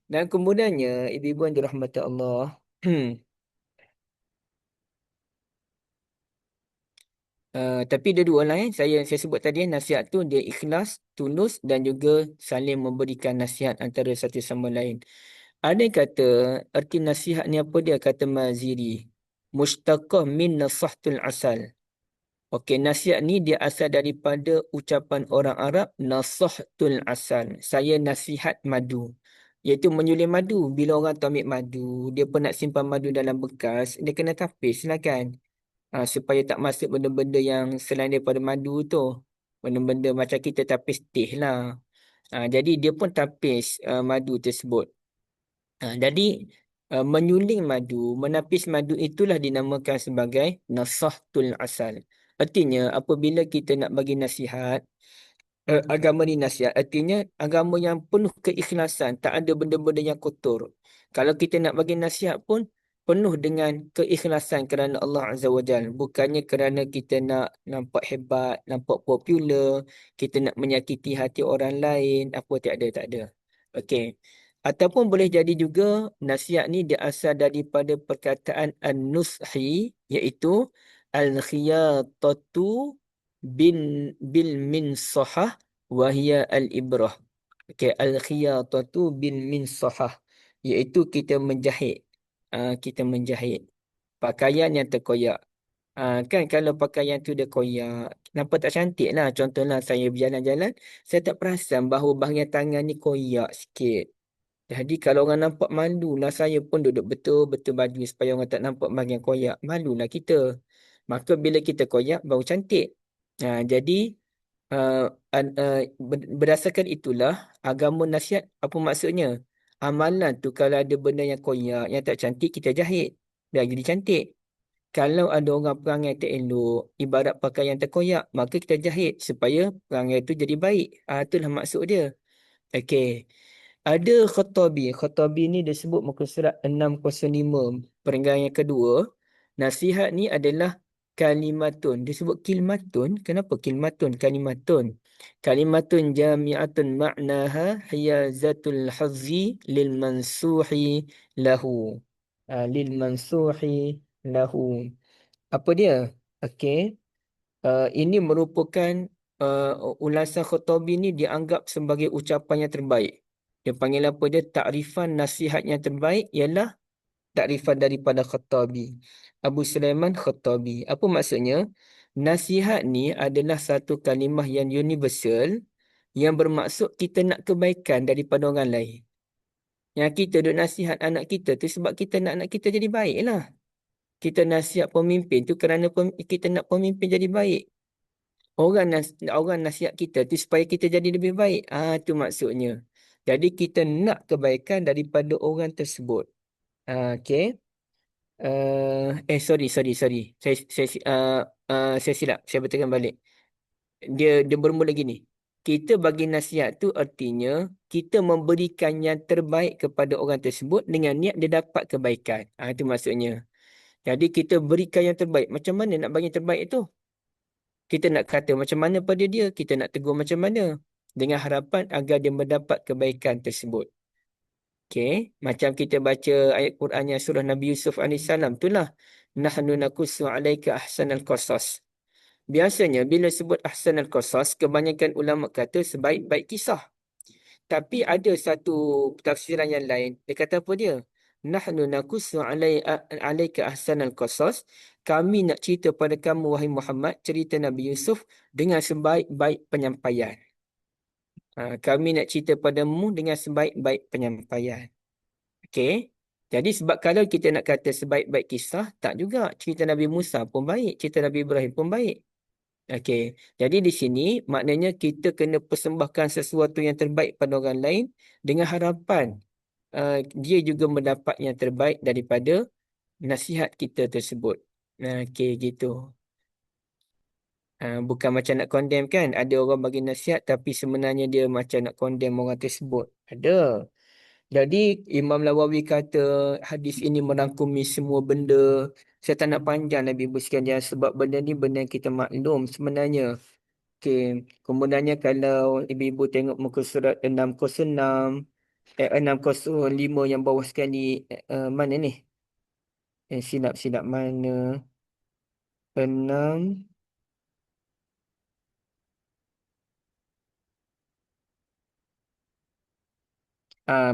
Dan kemudiannya, ibu-ibu yang dirahmati Allah. Tapi ada dua lah saya sebut tadi, nasihat tu dia ikhlas, tulus dan juga saling memberikan nasihat antara satu sama lain. Ada yang kata erti nasihat ni apa dia, kata Maziri. Mustaqah min nasahtul asal. Okey, nasihat ni dia asal daripada ucapan orang Arab nasahtul asal. Saya nasihat madu. Iaitu menyulih madu. Bila orang tu ambil madu, dia pun nak simpan madu dalam bekas, dia kena tapis lah kan. Supaya tak masuk benda-benda yang selain daripada madu tu. Benda-benda macam kita tapis teh lah. Jadi dia pun tapis madu tersebut. Jadi menyuling madu, menapis madu itulah dinamakan sebagai nasahtul asal. Artinya apabila kita nak bagi nasihat, agama ni nasihat, artinya agama yang penuh keikhlasan, tak ada benda-benda yang kotor. Kalau kita nak bagi nasihat pun penuh dengan keikhlasan kerana Allah Azza wa Jal. Bukannya kerana kita nak nampak hebat, nampak popular, kita nak menyakiti hati orang lain, apa tak ada. Okey. Ataupun boleh jadi juga nasihat ni dia asal daripada perkataan an-nushi, iaitu al-khiyatatu bil minsahah wa hiya al-ibrah. Okey, al-khiyatatu bil minsahah, iaitu kita menjahit. Kita menjahit pakaian yang terkoyak. Kan kalau pakaian tu dia koyak, nampak tak cantik lah. Contohnya saya berjalan-jalan, saya tak perasan bahawa bahagian tangan ni koyak sikit. Jadi kalau orang nampak, malulah saya pun duduk betul-betul baju supaya orang tak nampak bahagian koyak. Malulah kita. Maka bila kita koyak, baru cantik. Jadi berdasarkan itulah agama nasihat apa maksudnya? Amalan tu kalau ada benda yang koyak, yang tak cantik, kita jahit. Biar jadi cantik. Kalau ada orang perangai tak elok, ibarat pakaian terkoyak, maka kita jahit supaya perangai tu jadi baik. Itulah maksud dia. Okey. Ada Khattabi. Khattabi ni dia sebut muka surat 605. Perenggan yang kedua. Nasihat ni adalah kalimatun. Dia sebut kilmatun. Kenapa kilmatun? Kalimatun. Kalimatun jami'atun ma'naha hiyazatul hazzi lil mansuhi lahu. Lil mansuhi lahu. Apa dia? Okey. Ini merupakan ulasan Khattabi ni dianggap sebagai ucapan yang terbaik. Dia panggil apa dia? Takrifan nasihat yang terbaik ialah takrifan daripada Khattabi. Abu Sulaiman Khattabi. Apa maksudnya? Nasihat ni adalah satu kalimah yang universal yang bermaksud kita nak kebaikan daripada orang lain. Yang kita duk nasihat anak kita tu sebab kita nak anak kita jadi baik lah. Kita nasihat pemimpin tu kerana kita nak pemimpin jadi baik. Orang nasihat kita tu supaya kita jadi lebih baik. Itu maksudnya. Jadi kita nak kebaikan daripada orang tersebut. Okey. Sorry. Saya silap. Saya betulkan balik. Dia bermula gini. Kita bagi nasihat tu artinya kita memberikan yang terbaik kepada orang tersebut dengan niat dia dapat kebaikan. Itu maksudnya. Jadi kita berikan yang terbaik. Macam mana nak bagi yang terbaik tu? Kita nak kata macam mana pada dia, kita nak tegur macam mana, dengan harapan agar dia mendapat kebaikan tersebut. Okey, macam kita baca ayat Quran yang surah Nabi Yusuf AS, itulah nahnu naqussu alaika ahsanal qasas. Biasanya bila sebut ahsanal qasas, kebanyakan ulama kata sebaik-baik kisah. Tapi ada satu tafsiran yang lain. Dia kata apa dia? Nahnu naqussu alaika ahsanal qasas. Kami nak cerita pada kamu wahai Muhammad cerita Nabi Yusuf dengan sebaik-baik penyampaian. Kami nak cerita padamu dengan sebaik-baik penyampaian. Okey. Jadi sebab kalau kita nak kata sebaik-baik kisah, tak juga. Cerita Nabi Musa pun baik, cerita Nabi Ibrahim pun baik. Okey. Jadi di sini maknanya kita kena persembahkan sesuatu yang terbaik pada orang lain dengan harapan dia juga mendapat yang terbaik daripada nasihat kita tersebut. Okey, gitu. Bukan macam nak condemn kan. Ada orang bagi nasihat tapi sebenarnya dia macam nak condemn orang tersebut. Ada. Jadi Imam Nawawi kata hadis ini merangkumi semua benda. Saya tak nak panjang Nabi ibu sekalian sebab benda ni benda yang kita maklum sebenarnya. Okey, kemudiannya kalau ibu-ibu tengok muka surat 606, 605 yang bawah sekali, mana ni? Silap-silap mana? 6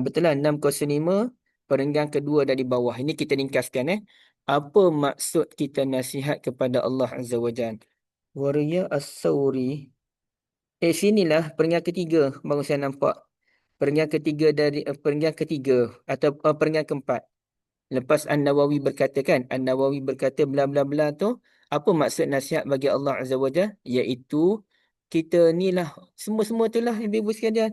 betul lah 605 perenggan kedua dari bawah. Ini kita ringkaskan Apa maksud kita nasihat kepada Allah Azza wa Jalla? Waria As-Sawri. Sinilah perenggan ketiga baru saya nampak. Perenggan ketiga dari perenggan ketiga atau perenggan keempat. Lepas An-Nawawi berkata kan, An-Nawawi berkata bla bla bla tu, apa maksud nasihat bagi Allah Azza wa Jalla? Iaitu kita ni lah semua-semua tu lah ibu-ibu sekalian.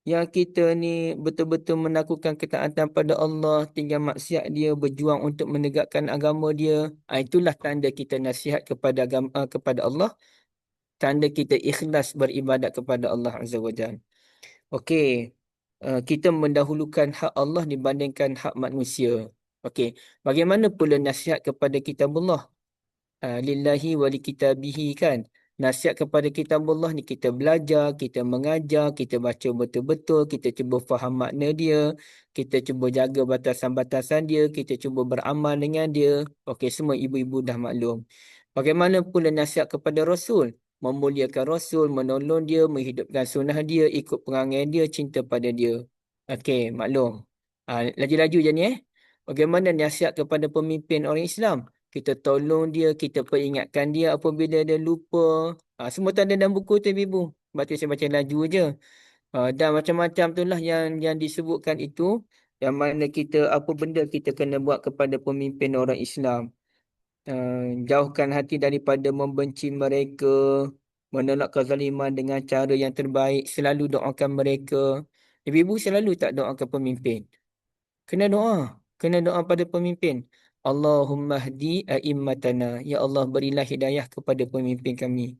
Yang kita ni betul-betul melakukan ketaatan pada Allah, tinggal maksiat dia, berjuang untuk menegakkan agama dia. Itulah tanda kita nasihat kepada kepada Allah. Tanda kita ikhlas beribadat kepada Allah Azza wa Jalla. Okey. Kita mendahulukan hak Allah dibandingkan hak manusia. Okey. Bagaimana pula nasihat kepada kitabullah? Lillahi wa likitabihi kan. Nasihat kepada kitabullah ni kita belajar, kita mengajar, kita baca betul-betul, kita cuba faham makna dia, kita cuba jaga batasan-batasan dia, kita cuba beramal dengan dia. Okey, semua ibu-ibu dah maklum. Bagaimana pula nasihat kepada Rasul? Memuliakan Rasul, menolong dia, menghidupkan sunnah dia, ikut perangai dia, cinta pada dia. Okey, maklum. Laju-laju je ni Bagaimana nasihat kepada pemimpin orang Islam? Kita tolong dia, kita peringatkan dia apabila dia lupa. Semua tu ada dalam buku tu ibu. Sebab tu saya baca laju je. Dan macam-macam tu lah yang disebutkan itu. Yang mana kita, apa benda kita kena buat kepada pemimpin orang Islam. Jauhkan hati daripada membenci mereka. Menolak kezaliman dengan cara yang terbaik. Selalu doakan mereka. Ibu-ibu selalu tak doakan pemimpin. Kena doa. Kena doa pada pemimpin. Allahumma hdi a'immatana. Ya Allah berilah hidayah kepada pemimpin kami.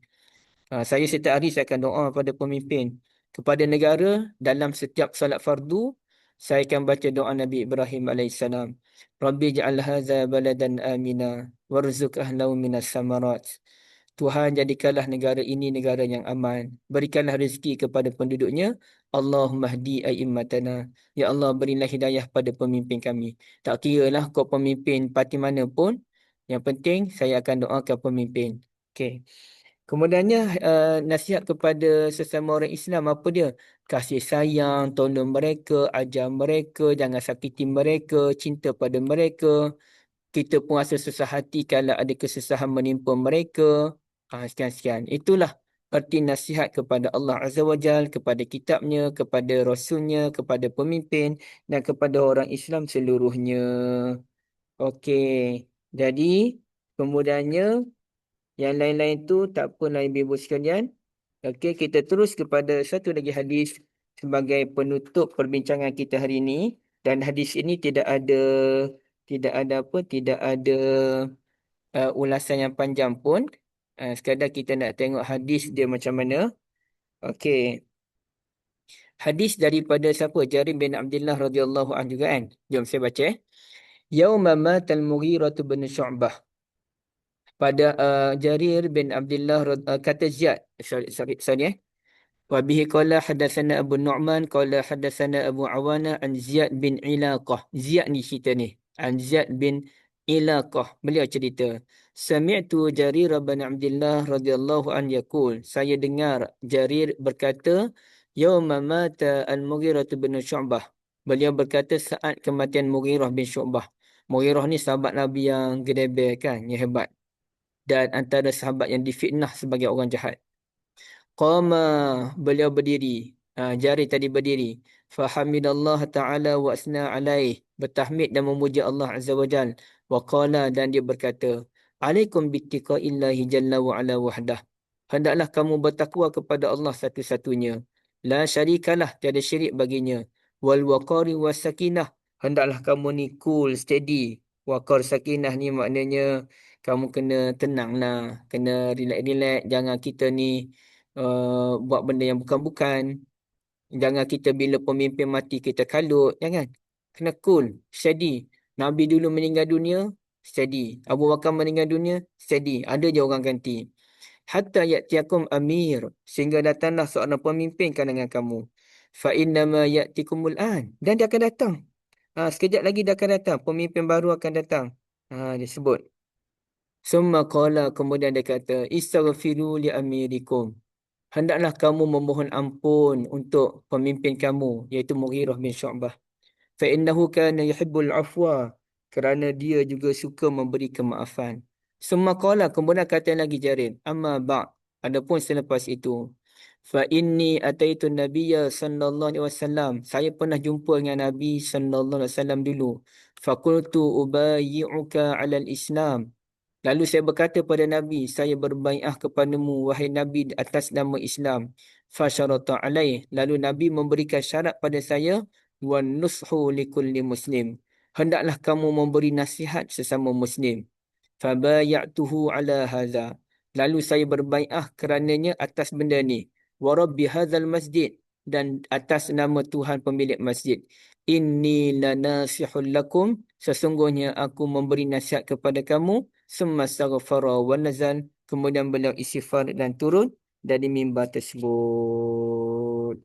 Saya setiap hari saya akan doa pada pemimpin. Kepada negara dalam setiap salat fardu. Saya akan baca doa Nabi Ibrahim AS. Rabbi ja'al hadha baladan amina. Warzuq ahlau minas samarat. Tuhan jadikanlah negara ini negara yang aman. Berikanlah rezeki kepada penduduknya. Allahumma hdi a'immatana. Ya Allah berilah hidayah pada pemimpin kami. Tak kira lah kau pemimpin parti mana pun. Yang penting saya akan doakan pemimpin. Okey. Kemudiannya nasihat kepada sesama orang Islam apa dia? Kasih sayang, tolong mereka, ajar mereka, jangan sakiti mereka, cinta pada mereka. Kita pun rasa susah hati kalau ada kesusahan menimpa mereka. Sekian-sekian. Itulah erti nasihat kepada Allah Azza wa Jal, kepada kitabnya, kepada rasulnya, kepada pemimpin dan kepada orang Islam seluruhnya. Okey. Jadi, kemudiannya yang lain-lain tu tak apalah ibu-ibu sekalian. Okey, kita terus kepada satu lagi hadis sebagai penutup perbincangan kita hari ini. Dan hadis ini tidak ada ulasan yang panjang pun. Sekadar kita nak tengok hadis dia macam mana. Okey. Hadis daripada siapa? Jarir bin Abdullah radhiyallahu anhu juga kan. Jom saya baca. Yauma matal Mughirah bin Syu'bah. Pada Jarir bin Abdullah kata Ziyad. Sorry. Wabihi qala hadatsana Abu Nu'man qala hadatsana Abu Awana an Ziyad bin Ilaqah. Ziyad ni cerita ni. An Ziyad bin Ilaqah. Beliau cerita. Sami'tu Jarir bin Abdullah radhiyallahu an yaqul. Saya dengar Jarir berkata, Yauma mata al-Mughirah bin Syu'bah. Beliau berkata saat kematian Mughirah bin Syu'bah. Mughirah ni sahabat Nabi yang gedebel kan, yang hebat. Dan antara sahabat yang difitnah sebagai orang jahat. Qama, beliau berdiri. Jarir tadi berdiri. Fahamidallah ta'ala wa asna alaih. Bertahmid dan memuja Allah Azza wa Jal. Wa qala, dan dia berkata, Alaikum bittiqaillahi jalla wa ala wahdah. Hendaklah kamu bertakwa kepada Allah satu-satunya. La syarikalah, tiada syirik baginya. wal waqari was sakinah. Hendaklah kamu ni cool, steady. Waqar sakinah ni maknanya kamu kena tenang lah, kena relax-relax. Jangan kita ni buat benda yang bukan-bukan. Jangan kita bila pemimpin mati kita kalut, jangan. Kena cool, steady. Nabi dulu meninggal dunia, steady. Abu Bakar meninggal dunia, steady. Ada je orang ganti. Hatta ya'tiakum amir, sehingga datanglah seorang pemimpin kalangan kamu. Fa innama ya'tikumul an, dan dia akan datang. Sekejap lagi dia akan datang, pemimpin baru akan datang. Dia sebut. Summa qala, kemudian dia kata, istaghfiru li amirikum. Hendaklah kamu memohon ampun untuk pemimpin kamu, iaitu Mughirah bin Syu'bah. Fa innahu kana yuhibbul afwa, kerana dia juga suka memberi kemaafan. Summa qala, kemudian kata lagi Jarir, amma ba', adapun selepas itu, fa inni ataitu nabiyya sallallahu alaihi wasallam, saya pernah jumpa dengan Nabi sallallahu alaihi wasallam dulu. Fa qultu ubayyi'uka 'alal Islam. Lalu saya berkata pada Nabi, saya berbai'ah kepadamu, wahai Nabi, atas nama Islam. Fasyarata alaih. Lalu Nabi memberikan syarat pada saya, wa nushu likulli muslim. Hendaklah kamu memberi nasihat sesama Muslim. Fabayatuhu ala hadha. Lalu saya berbai'ah kerananya atas benda ni. Wa rabbi hadzal masjid. Dan atas nama Tuhan pemilik masjid. Inni lanasihul lakum. Sesungguhnya aku memberi nasihat kepada kamu. Summa astaghfara wa nazal. Kemudian beliau istighfar dan turun dari mimbar tersebut.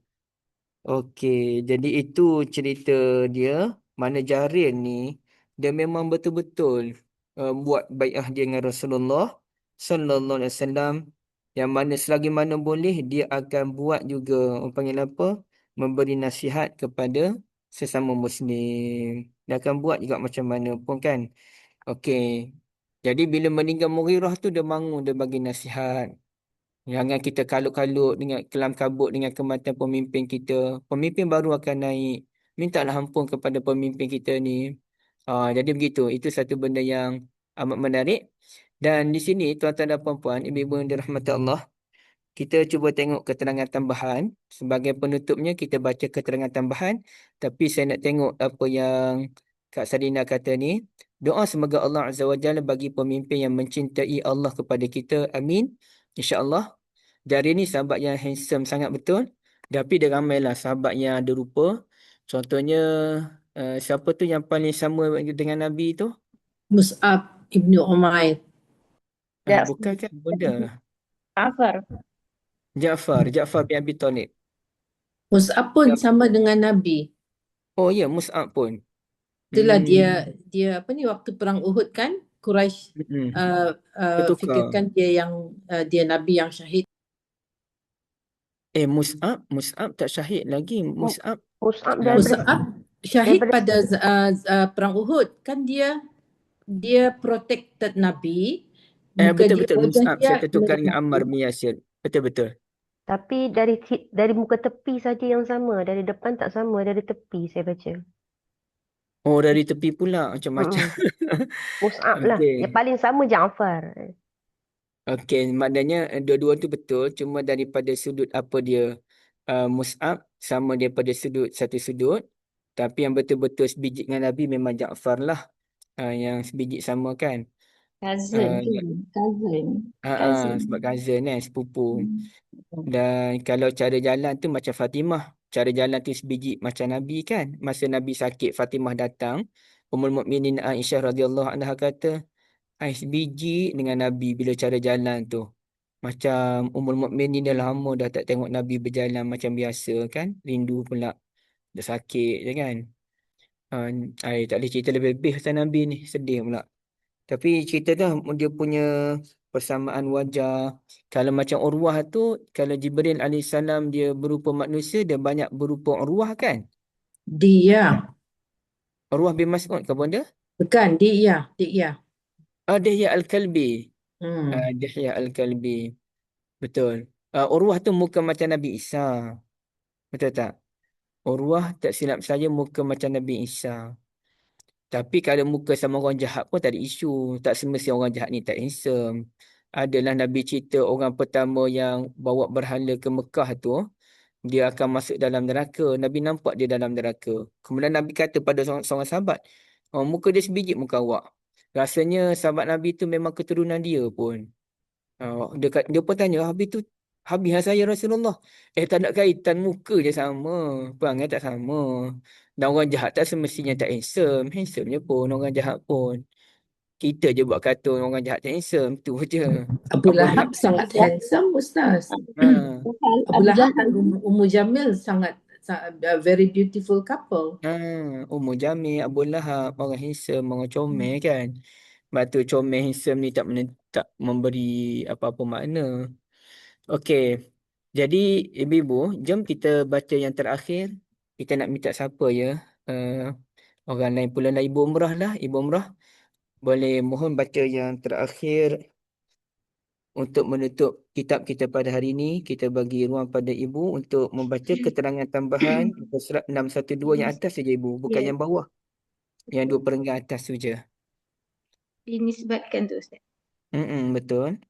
Okey, jadi itu cerita dia. Mana Jarir ni, dia memang betul-betul buat bai'ah dia dengan Rasulullah sallallahu alaihi wasallam, yang mana selagi mana boleh dia akan buat juga, orang panggil apa, memberi nasihat kepada sesama Muslim. Dia akan buat juga macam mana pun kan. Okey. Jadi bila meninggal Mughirah tu, dia bangun, dia bagi nasihat. Jangan kita kalut-kalut dengan kelam kabut dengan kematian pemimpin kita. Pemimpin baru akan naik. Mintalah ampun kepada pemimpin kita ni. Jadi begitu. Itu satu benda yang amat menarik. Dan di sini, tuan-tuan dan puan-puan, ibu-ibu yang dirahmati Allah, kita cuba tengok keterangan tambahan. Sebagai penutupnya, kita baca keterangan tambahan. Tapi saya nak tengok apa yang Kak Sarina kata ni. Doa semoga Allah Azza wa Jalla bagi pemimpin yang mencintai Allah kepada kita. Amin. InsyaAllah. Jarir ni sahabat yang handsome sangat betul. Tapi dia ramailah sahabat yang ada rupa. Contohnya, siapa tu yang paling sama dengan Nabi tu? Mus'ab Ibnu Umair. Ya. Bukan kan? Bunda. Ja'far. Ja'far bin Abi Talib. Mus'ab pun Ya. sama dengan Nabi. Oh ya, Mus'ab pun. Itulah dia apa ni, waktu perang Uhud kan, Quraisy Bertukar. fikirkan dia yang dia Nabi yang syahid. Mus'ab tak syahid lagi. Mus'ab dah Mus'ab syahid daripada- pada perang Uhud kan, dia protected Nabi. Muka betul-betul wajah Mus'ab dia saya tertukar dengan Nabi. Ammar bin Yasir. Betul-betul. Tapi dari muka tepi saja yang sama, dari depan tak sama, dari tepi saya baca. Oh, dari tepi pula macam-macam. Mus'ab lah. Okey. Yang paling sama Ja'far. Okey, maknanya dua-dua tu betul. Cuma daripada sudut apa dia, Mus'ab sama daripada satu sudut. Tapi yang betul-betul sebiji dengan Nabi memang Ja'far lah. Yang sebiji sama kan. Cousin tu. Cousin. Sebab cousin sepupu. Hmm. Dan kalau cara jalan tu macam Fatimah. Cara jalan tu sebiji macam Nabi kan. Masa Nabi sakit, Fatimah datang. Ummul Mukminin Aisyah radhiyallahu anha kata, "Ai sebiji dengan Nabi bila cara jalan tu." Macam Ummul Mukminin dah lama dah tak tengok Nabi berjalan macam biasa kan. Rindu pula. Dah sakit je kan. Tak boleh cerita lebih-lebih pasal Nabi ni. Sedih pula. Tapi cerita dah dia punya persamaan wajah. Kalau macam Urwah tu, kalau Jibril alaihissalam dia berupa manusia, dia banyak berupa Urwah kan? Dia Urwah bin Mas'ud ke benda? bukan dia. Dihya Al-Kalbi. Hmm. Dihya Al-Kalbi. Betul. Urwah tu muka macam Nabi Isa. Betul tak? Urwah tak silap saya muka macam Nabi Isa. Tapi kalau muka sama orang jahat pun tak ada isu. Tak semestinya orang jahat ni tak handsome. Adalah Nabi cerita orang pertama yang bawa berhala ke Mekah tu. dia akan masuk dalam neraka. Nabi nampak dia dalam neraka. Kemudian Nabi kata pada seorang sahabat, oh, muka dia sebiji muka awak. Rasanya sahabat Nabi tu memang keturunan dia pun. Dia pun tanya, habis tu habis lah saya Rasulullah. Tak ada kaitan, muka je sama. Perangai tak sama. Dan orang jahat tak semestinya tak handsome. Handsome je pun orang jahat pun. Kita je buat kata orang jahat tak handsome. Tu je. Abu Abu Lahab Lahab. sangat handsome, Ustaz. Ha. Abu Abu Lahab Jahal. dan Ummu Jamil sangat very beautiful couple. Ummu Jamil, Abu Lahab, orang handsome, orang comel kan. Sebab tu comel handsome ni tak memberi apa-apa makna. Okey. Jadi ibu-ibu, jom kita baca yang terakhir. Kita nak minta siapa ya? Orang lain pula lah, Ibu Umrah lah. Ibu Umrah, boleh mohon baca yang terakhir untuk menutup kitab kita pada hari ini. Kita bagi ruang pada Ibu untuk membaca keterangan tambahan muka surat 612 yang atas saja Ibu. Bukan Ya. yang bawah. Yang 2 perenggan atas saja. Dinisbatkan tu Ustaz. Betul.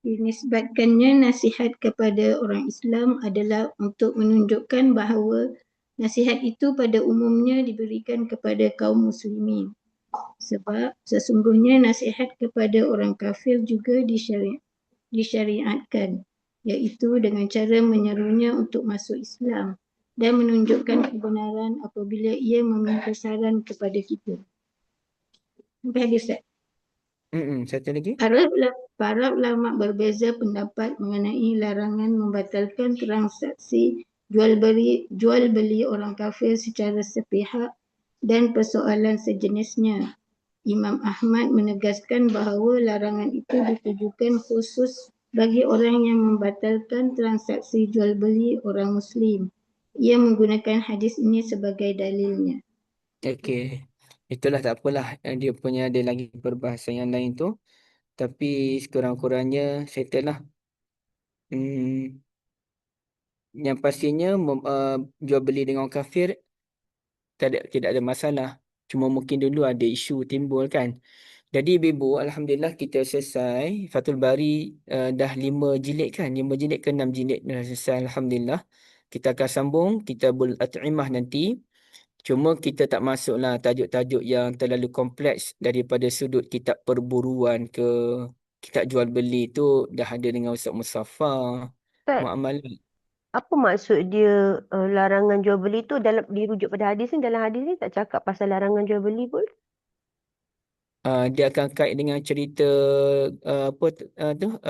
Dinisbatkannya nasihat kepada orang Islam adalah untuk menunjukkan bahawa nasihat itu pada umumnya diberikan kepada kaum muslimin. Sebab sesungguhnya nasihat kepada orang kafir juga disyariatkan, iaitu dengan cara menyerunya untuk masuk Islam dan menunjukkan kebenaran apabila ia meminta saran kepada kita. Sampai habis Ustaz. Satu lagi. Para ulama berbeza pendapat mengenai larangan membatalkan transaksi jual beli orang kafir secara sepihak dan persoalan sejenisnya. Imam Ahmad menegaskan bahawa larangan itu ditujukan khusus bagi orang yang membatalkan transaksi jual beli orang Muslim. Ia menggunakan hadis ini sebagai dalilnya. Okey. Itulah tak apalah. Dia punya ada lagi perbahasan yang lain tu. Tapi sekurang-kurangnya settle lah. Yang pastinya jual beli dengan orang kafir tidak ada masalah. Cuma mungkin dulu ada isu timbul kan. Jadi ibu, alhamdulillah kita selesai Fathul Bari dah 5 jilid kan. 5 jilid ke 6 jilid dah selesai alhamdulillah. Kita akan sambung Kitabul At'imah nanti. Cuma kita tak masuklah tajuk-tajuk yang terlalu kompleks daripada sudut kitab perburuan ke kitab jual beli tu dah ada dengan Ustaz Mustafa. Ustaz, Muamalat. apa maksud dia larangan jual beli tu dirujuk pada hadis ni? Dalam hadis ni tak cakap pasal larangan jual beli pun. Dia akan kait dengan cerita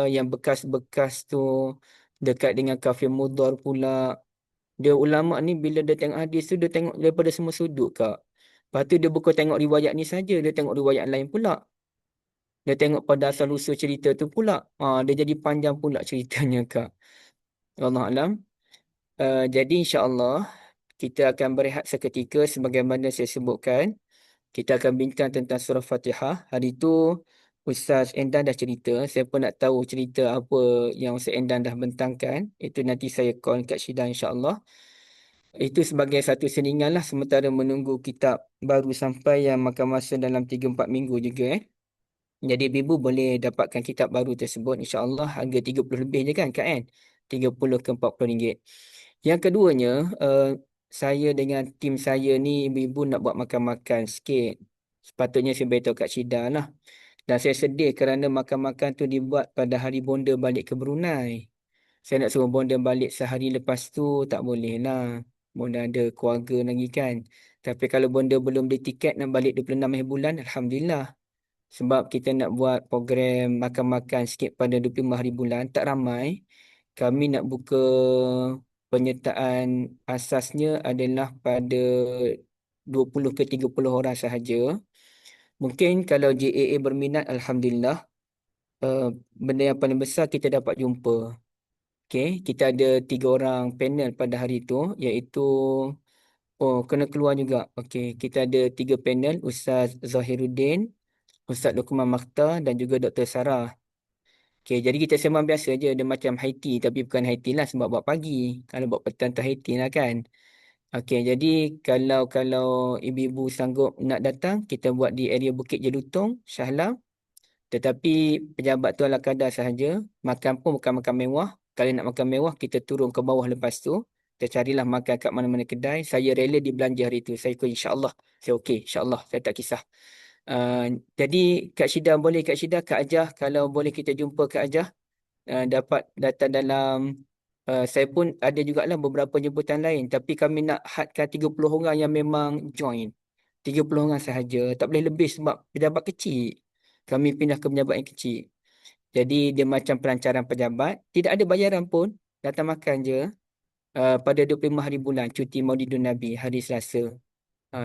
yang bekas-bekas tu dekat dengan kafir Mudar pula. Dia ulama ni bila dia tengok hadis tu dia tengok daripada semua sudut kak. Lepas tu dia bukan tengok riwayat ni saja, dia tengok riwayat lain pula. Dia tengok pada asal usul cerita tu pula. Dia jadi panjang pula ceritanya kak. Wallahu alam. Jadi insya-Allah kita akan berehat seketika sebagaimana saya sebutkan. Kita akan bincang tentang surah Fatihah. Hari tu Ustaz Endan dah cerita. Saya pun nak tahu cerita apa yang Ustaz Endan dah bentangkan. Itu nanti saya call kat Syida insya-Allah. Itu sebagai satu seningan lah sementara menunggu kitab baru sampai yang makan masa dalam 3-4 minggu juga. Jadi ibu boleh dapatkan kitab baru tersebut insya-Allah harga 30 lebih je kan Kak kan? 30 ke 40 ringgit. Yang keduanya, saya dengan tim saya ni ibu-ibu nak buat makan-makan sikit. Sepatutnya saya beritahu Kak Syida lah. Dan saya sedih kerana makan-makan tu dibuat pada hari bonda balik ke Brunei. Saya nak suruh bonda balik sehari lepas tu tak boleh lah. Bonda ada keluarga lagi kan. Tapi kalau bonda belum beli tiket nak balik 26 hari bulan, Alhamdulillah. Sebab kita nak buat program makan-makan sikit pada 25 hari bulan, tak ramai. Kami nak buka penyertaan asasnya adalah pada 20 ke 30 orang sahaja. Mungkin kalau JAA berminat, Alhamdulillah, benda yang paling besar kita dapat jumpa. Okay, kita ada 3 orang panel pada hari itu, iaitu kena keluar juga. Okay, kita ada 3 panel, Ustaz Zahiruddin, Ustaz Luqman Makhtar dan juga Dr. Sarah. Okay, jadi kita sembang biasa je. Dia macam Haiti tapi bukan Haiti lah sebab buat pagi. Kalau buat petang tu Haiti lah kan. Okay, jadi kalau ibu-ibu sanggup nak datang, kita buat di area Bukit Jelutong, Shah Alam. Tetapi pejabat tu ala kadar sahaja. Makan pun bukan makan mewah. Kalau nak makan mewah, kita turun ke bawah lepas tu. Kita carilah makan kat mana-mana kedai. Saya rela dibelanja hari itu. Saya ikut insya-Allah. Saya okey, insya-Allah. Saya tak kisah. Jadi Kak Syida boleh, Kak Syida, Kak Ajah, kalau boleh kita jumpa Kak Ajah, dapat datang dalam, saya pun ada jugalah beberapa jemputan lain, tapi kami nak hadkan 30 orang yang memang join. 30 orang sahaja, tak boleh lebih sebab pejabat kecil. Kami pindah ke pejabat yang kecil. Jadi dia macam pelancaran pejabat, tidak ada bayaran pun, datang makan je. Pada 25 hari bulan, cuti Maulidun Nabi, hari Selasa.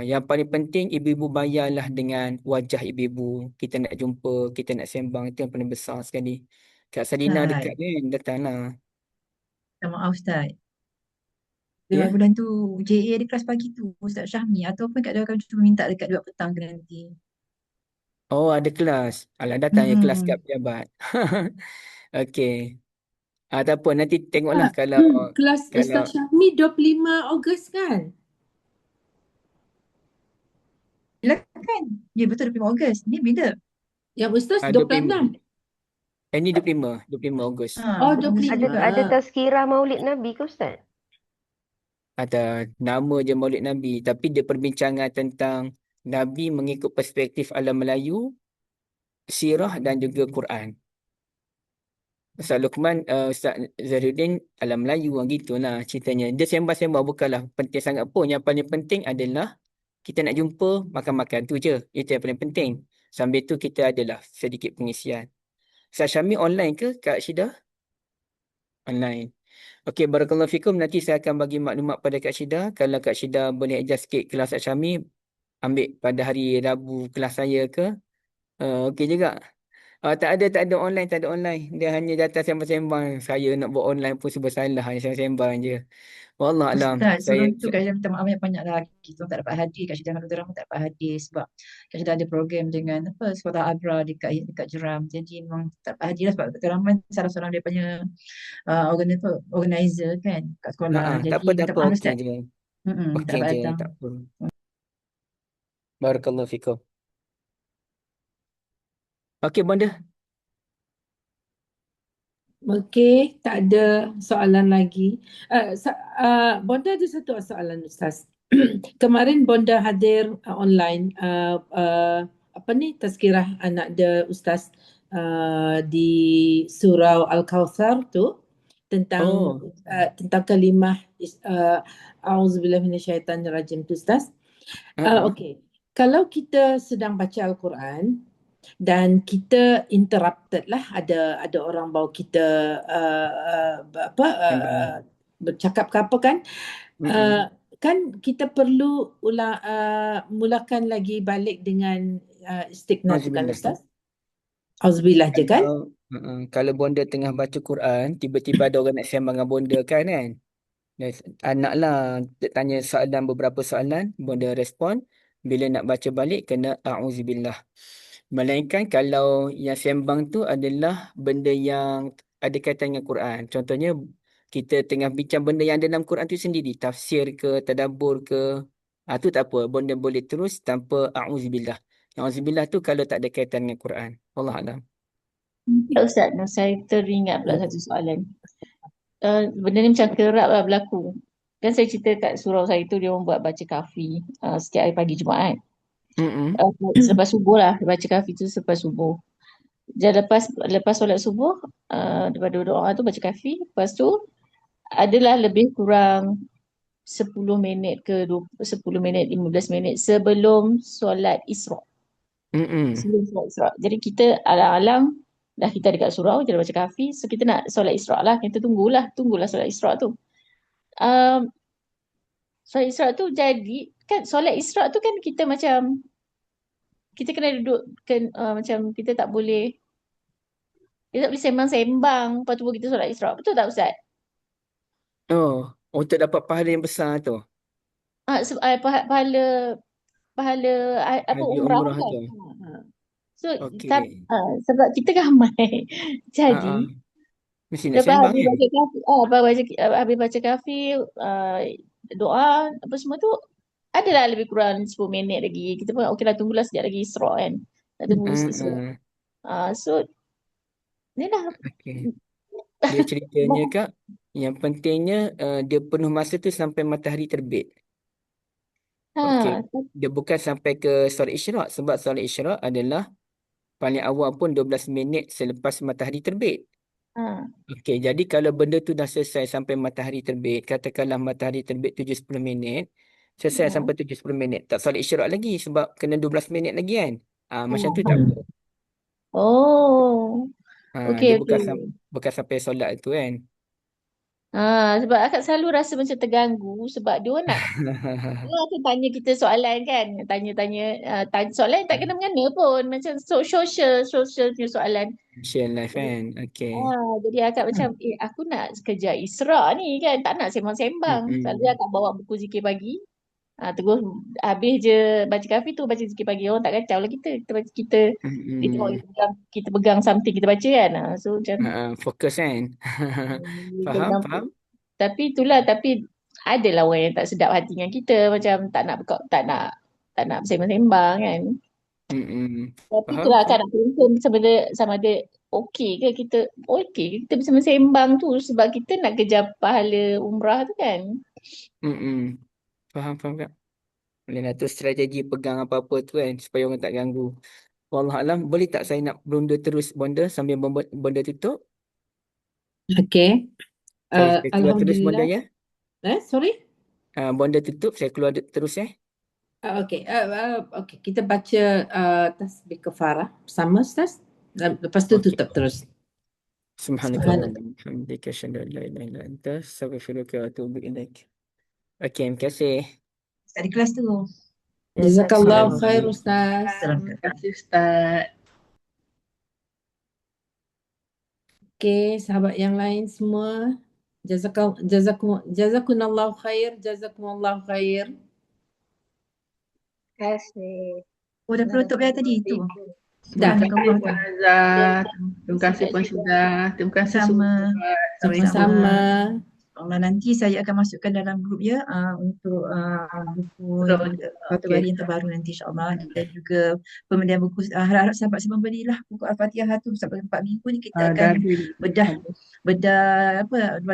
Yang paling penting ibu-ibu bayarlah dengan wajah ibu-ibu. Kita nak jumpa, kita nak sembang, itu yang paling besar sekali. Kak Salina Ustaz, dekat kan, datanglah. minta maaf Ustaz. Ya? 5 bulan tu JA ada kelas pagi tu Ustaz Syahmi ataupun Kak Dia akan cuma minta dekat 2 petang ke nanti. Oh, ada kelas. Alah, datang je kelas kat Mm-mm. pejabat. Okey. Tak apa, nanti tengoklah Ah, kalau kelas kalau Ustaz Syahmi 25 Ogos kan? Silakan. Ya betul 25 Ogos. Ni bila? Yang Ustaz 25. 26. Ini 25 Ogos. Oh, 25 Ogos Ada juga. ada 25. tazkirah Maulid Nabi ke Ustaz? Ada nama je Maulid Nabi, tapi dia perbincangan tentang Nabi mengikut perspektif alam Melayu, sirah dan juga Quran. Ustaz Luqman, Ustaz Zahruddin alam Melayu gitulah ceritanya. Dia sembang-sembang bukanlah penting sangat pun. Yang paling penting adalah kita nak jumpa, makan-makan tu je. Itu yang paling penting. Sambil tu kita adalah sedikit pengisian. Ustaz Syami online ke Kak Syida? Online. Okey, barakallahu fikum. Nanti saya akan bagi maklumat pada Kak Syida. Kalau Kak Syida boleh adjust sikit kelas Ustaz Syami, ambil pada hari Rabu kelas saya ke. Okey juga. Tak ada online, tak ada online. Dia hanya datang sembang-sembang. Saya nak buat online pun serba salah. Hanya sembang-sembang je. Wallah alam. Ustaz, sebelum tu Saya Kak Syeda minta maaf banyak-banyak lah. Kita tak dapat hadir. Kak Syeda dengan Dr. Rahman tak dapat hadir sebab Kak Syeda ada program dengan Sekolah Abra dekat Jeram. Jadi memang tak dapat hadir lah sebab Dr. Rahman salah seorang daripada organizer kan kat sekolah. tak Jadi apa, tak minta apa. maaf Okey Ustaz. je. Tak Okey dapat je. datang. Tak apa. Barakallahu fikum. Okey, Bonda. Okey, tak ada soalan lagi. Bonda ada satu soalan Ustaz. Kemarin Bonda hadir online apa ni tazkirah anak dia Ustaz di surau Al-Kautsar tu tentang Oh. tentang kalimah auzubillahi minasyaitanirrajim tu Ustaz. Okey. Kalau kita sedang baca Al-Quran dan kita interrupted lah, ada orang bawa kita bercakap ke apa kan, kan kita perlu mulakan lagi balik dengan istiqnat tu kan Auzubillah. Ustaz? Auzubillah je kan? Kalau Bonda tengah baca Quran, tiba-tiba ada orang nak sembang dengan Bonda kan. Dan anak lah tanya soalan, beberapa soalan, Bonda respon. Bila nak baca balik, kena a'udzubillah. Melainkan kalau yang sembang tu adalah benda yang ada kaitan dengan Quran. Contohnya, kita tengah bincang benda yang ada dalam Quran tu sendiri. Tafsir ke, tadabbur ke. Tu tak apa. Bonda boleh terus tanpa a'udzubillah. A'udzubillah tu kalau tak ada kaitan dengan Quran. Wallahualam. Ya Ustaz, saya teringat pula satu soalan. Benda ni macam kerap lah berlaku. Kan saya cerita kat surau saya tu dia orang buat baca kafi setiap hari pagi Jumaat. Selepas subuh lah, baca kafi tu selepas subuh. Dan lepas solat subuh, daripada doa tu baca kafi. Lepas tu adalah lebih kurang 10 minit ke 10 minit, 15 minit sebelum solat Isra'. Sebelum solat Isra'. Jadi kita alang-alang dah kita dekat surau, kita dah baca kafi. So kita nak solat Isra' lah. Kita tunggulah solat Isra' tu. Solat Isra' tu jadi, kan solat Isra' tu kan kita macam, kita kena duduk, macam kita tak boleh sembang-sembang, lepas tu kita solat Isra'. Betul tak Ustaz? Untuk dapat pahala yang besar tu. Pahala Haji umrah umrah kan. tu. So Okey. sebab kita ramai. Jadi Mesti nak lepas sembang habis kan? baca kafi, habis baca kafi, doa apa semua tu adalah lebih kurang 10 minit lagi. Kita pun okeylah, tunggulah sekejap lagi Isra' kan. Nak tunggu Isra'. So ni dah Okey. Dia ceritanya Kak, yang pentingnya dia penuh masa tu sampai matahari terbit. Okey. Ha, Dia bukan sampai ke solat isyraq sebab solat isyraq adalah paling awal pun 12 minit selepas matahari terbit. ha, Okey, jadi kalau benda tu dah selesai sampai matahari terbit, katakanlah matahari terbit 7-10 minit, selesai ha. sampai 7-10 minit, tak solat isyraq lagi sebab kena 12 minit lagi kan. Macam tu tak Hmm. apa. Oh, okey, Dia okey. bukan sampai solat tu kan. Sebab akak selalu rasa macam terganggu sebab dia orang nak dia akan tanya kita soalan kan, tanya-tanya soalan yang tak kena mengena pun, macam social punya soalan. Share live Jadi, kan. Okey. jadi akak macam aku nak kejar Isra' ni kan, tak nak sembang-sembang. Selalu Mm-mm. akak bawa buku zikir pagi. Terus habis je baca kafi tu baca zikir pagi, orang tak kacau lah kita baca Mm-mm. kita pegang something kita baca kan. So macam Fokus kan. Faham, pegang. faham. Tapi itulah, tapi adalah orang yang tak sedap hati dengan kita, macam tak nak sembang-sembang kan. Mm-mm. Tapi Faham, itulah akak faham. nak confirm sama ada okey ke kita bersembang tu sebab kita nak kejar pahala umrah tu kan. Mm-mm. Faham, faham Kak. Boleh lah tu strategi pegang apa-apa tu kan supaya orang tak ganggu. Wallahualam, boleh tak saya nak berunda terus bonda sambil bonda tutup? Okey. Saya keluar terus bonda Alhamdulillah. ya. Sorry? Bonda tutup, saya keluar terus ya. Okey. Okey, kita baca tasbih kafarah bersama Ustaz. Lepas tu Okey. tutup terus. Subhanakallahumma wa bihamdika asyhadu an la ilaha illa anta astaghfiruka wa atubu ilaik. Okey, terima kasih. Tak di kelas tu. Jazakallahu Assalamualaikum. khair Ustaz. Terima kasih Ustaz. Okey, sahabat yang lain semua. Jazakumullahu khair. Jazakumullahu khair. Terima kasih. Oh, dah penutup dah tadi tu. Dah. Subhanakallah. Terima kasih Puan Syuda. Terima kasih Sama. semua. Sama-sama. Allah, nanti saya akan masukkan dalam grup ya untuk buku Fatwa Bari yang terbaru nanti insyaAllah, dan juga pembelian buku. Harap-harap sahabat semua belilah buku Al-Fatihah tu sampai 4 minggu ni kita akan bedah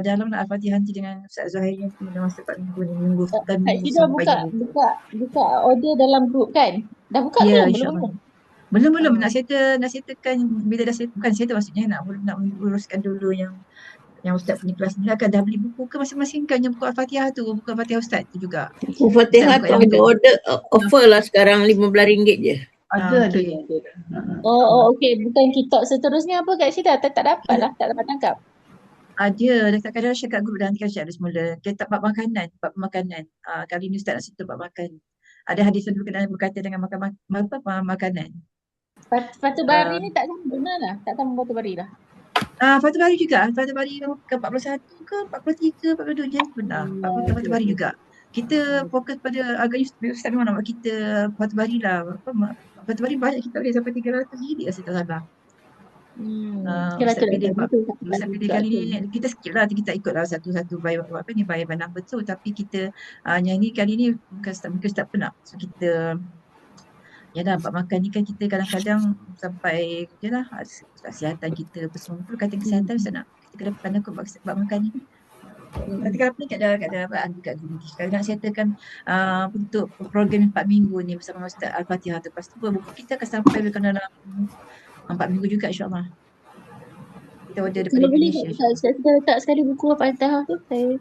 dalam Al-Fatihah nanti dengan Ustaz Zuhairi dalam masa 4 minggu ni, minggu Kak minggu Syida sampai minggu. buka order dalam grup kan? Dah buka Ya, belum? insyaAllah. Belum nak settlekan bila dah settle, bukan settle maksudnya nak uruskan dulu yang Ustaz punya kelas ni akan dah beli buku ke masing-masing kan, yang buku Al-Fatihah tu, buku Al-Fatihah Ustaz tu juga. Buku Fatihah tu ada order offer lah sekarang RM15 je. Ada. Oh, okey. Bukan kitab seterusnya apa Kak Syida? Tak dapat lah, tak dapat tangkap. Ada, kadang-kadang share kat grup dan nanti share ada semula. Kita bab makanan. Kali ni Ustaz nak sentuh bab makan. Ada hadis yang berkaitan dengan makanan. Fatwa Bari ni tak sambung lah. Tak sambung Fatwa Bari lah. Fatwa Bari juga. Fatwa Bari ke 41 ke 43, 42 je benar. Fatwa Bari juga. Kita fokus pada agak Ustaz memang nak buat kita Fatwa Bari lah. Fatwa Bari banyak kita boleh sampai 300 jilid lah saya tak salah. Ustaz pilih kali ni kita skip lah, kita ikut lah satu-satu by number tu, tapi kita yang ni kali ni bukan start penat. So kita bab makan ni kan kita kadang-kadang sampai kesihatan kita apa semua tu, kata kesihatan Ustaz nak kita kena pandang bab makan ni. Nanti kalau ni ada kat guru ni. Kalau nak settlekan untuk program 4 minggu ni bersama Ustaz Al-Fatihah tu, lepas tu buku kita akan sampai dalam 4 minggu juga insyaAllah. Kita order daripada Indonesia. Saya dah letak sekali buku Al-Fatihah tu. Saya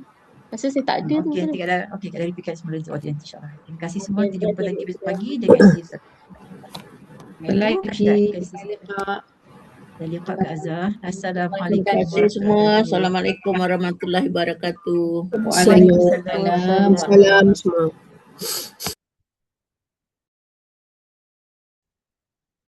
rasa saya tak ada tu. Okey, kita verifikasi semula nanti order nanti insyaAllah. Terima kasih semua. Kita jumpa lagi besok pagi. Jangan kasih Ustaz. Dari Pak Azhar. Assalamualaikum. Terima kasih semua. Assalamualaikum warahmatullahi wabarakatuh. Waalaikumsalam. Salam semua.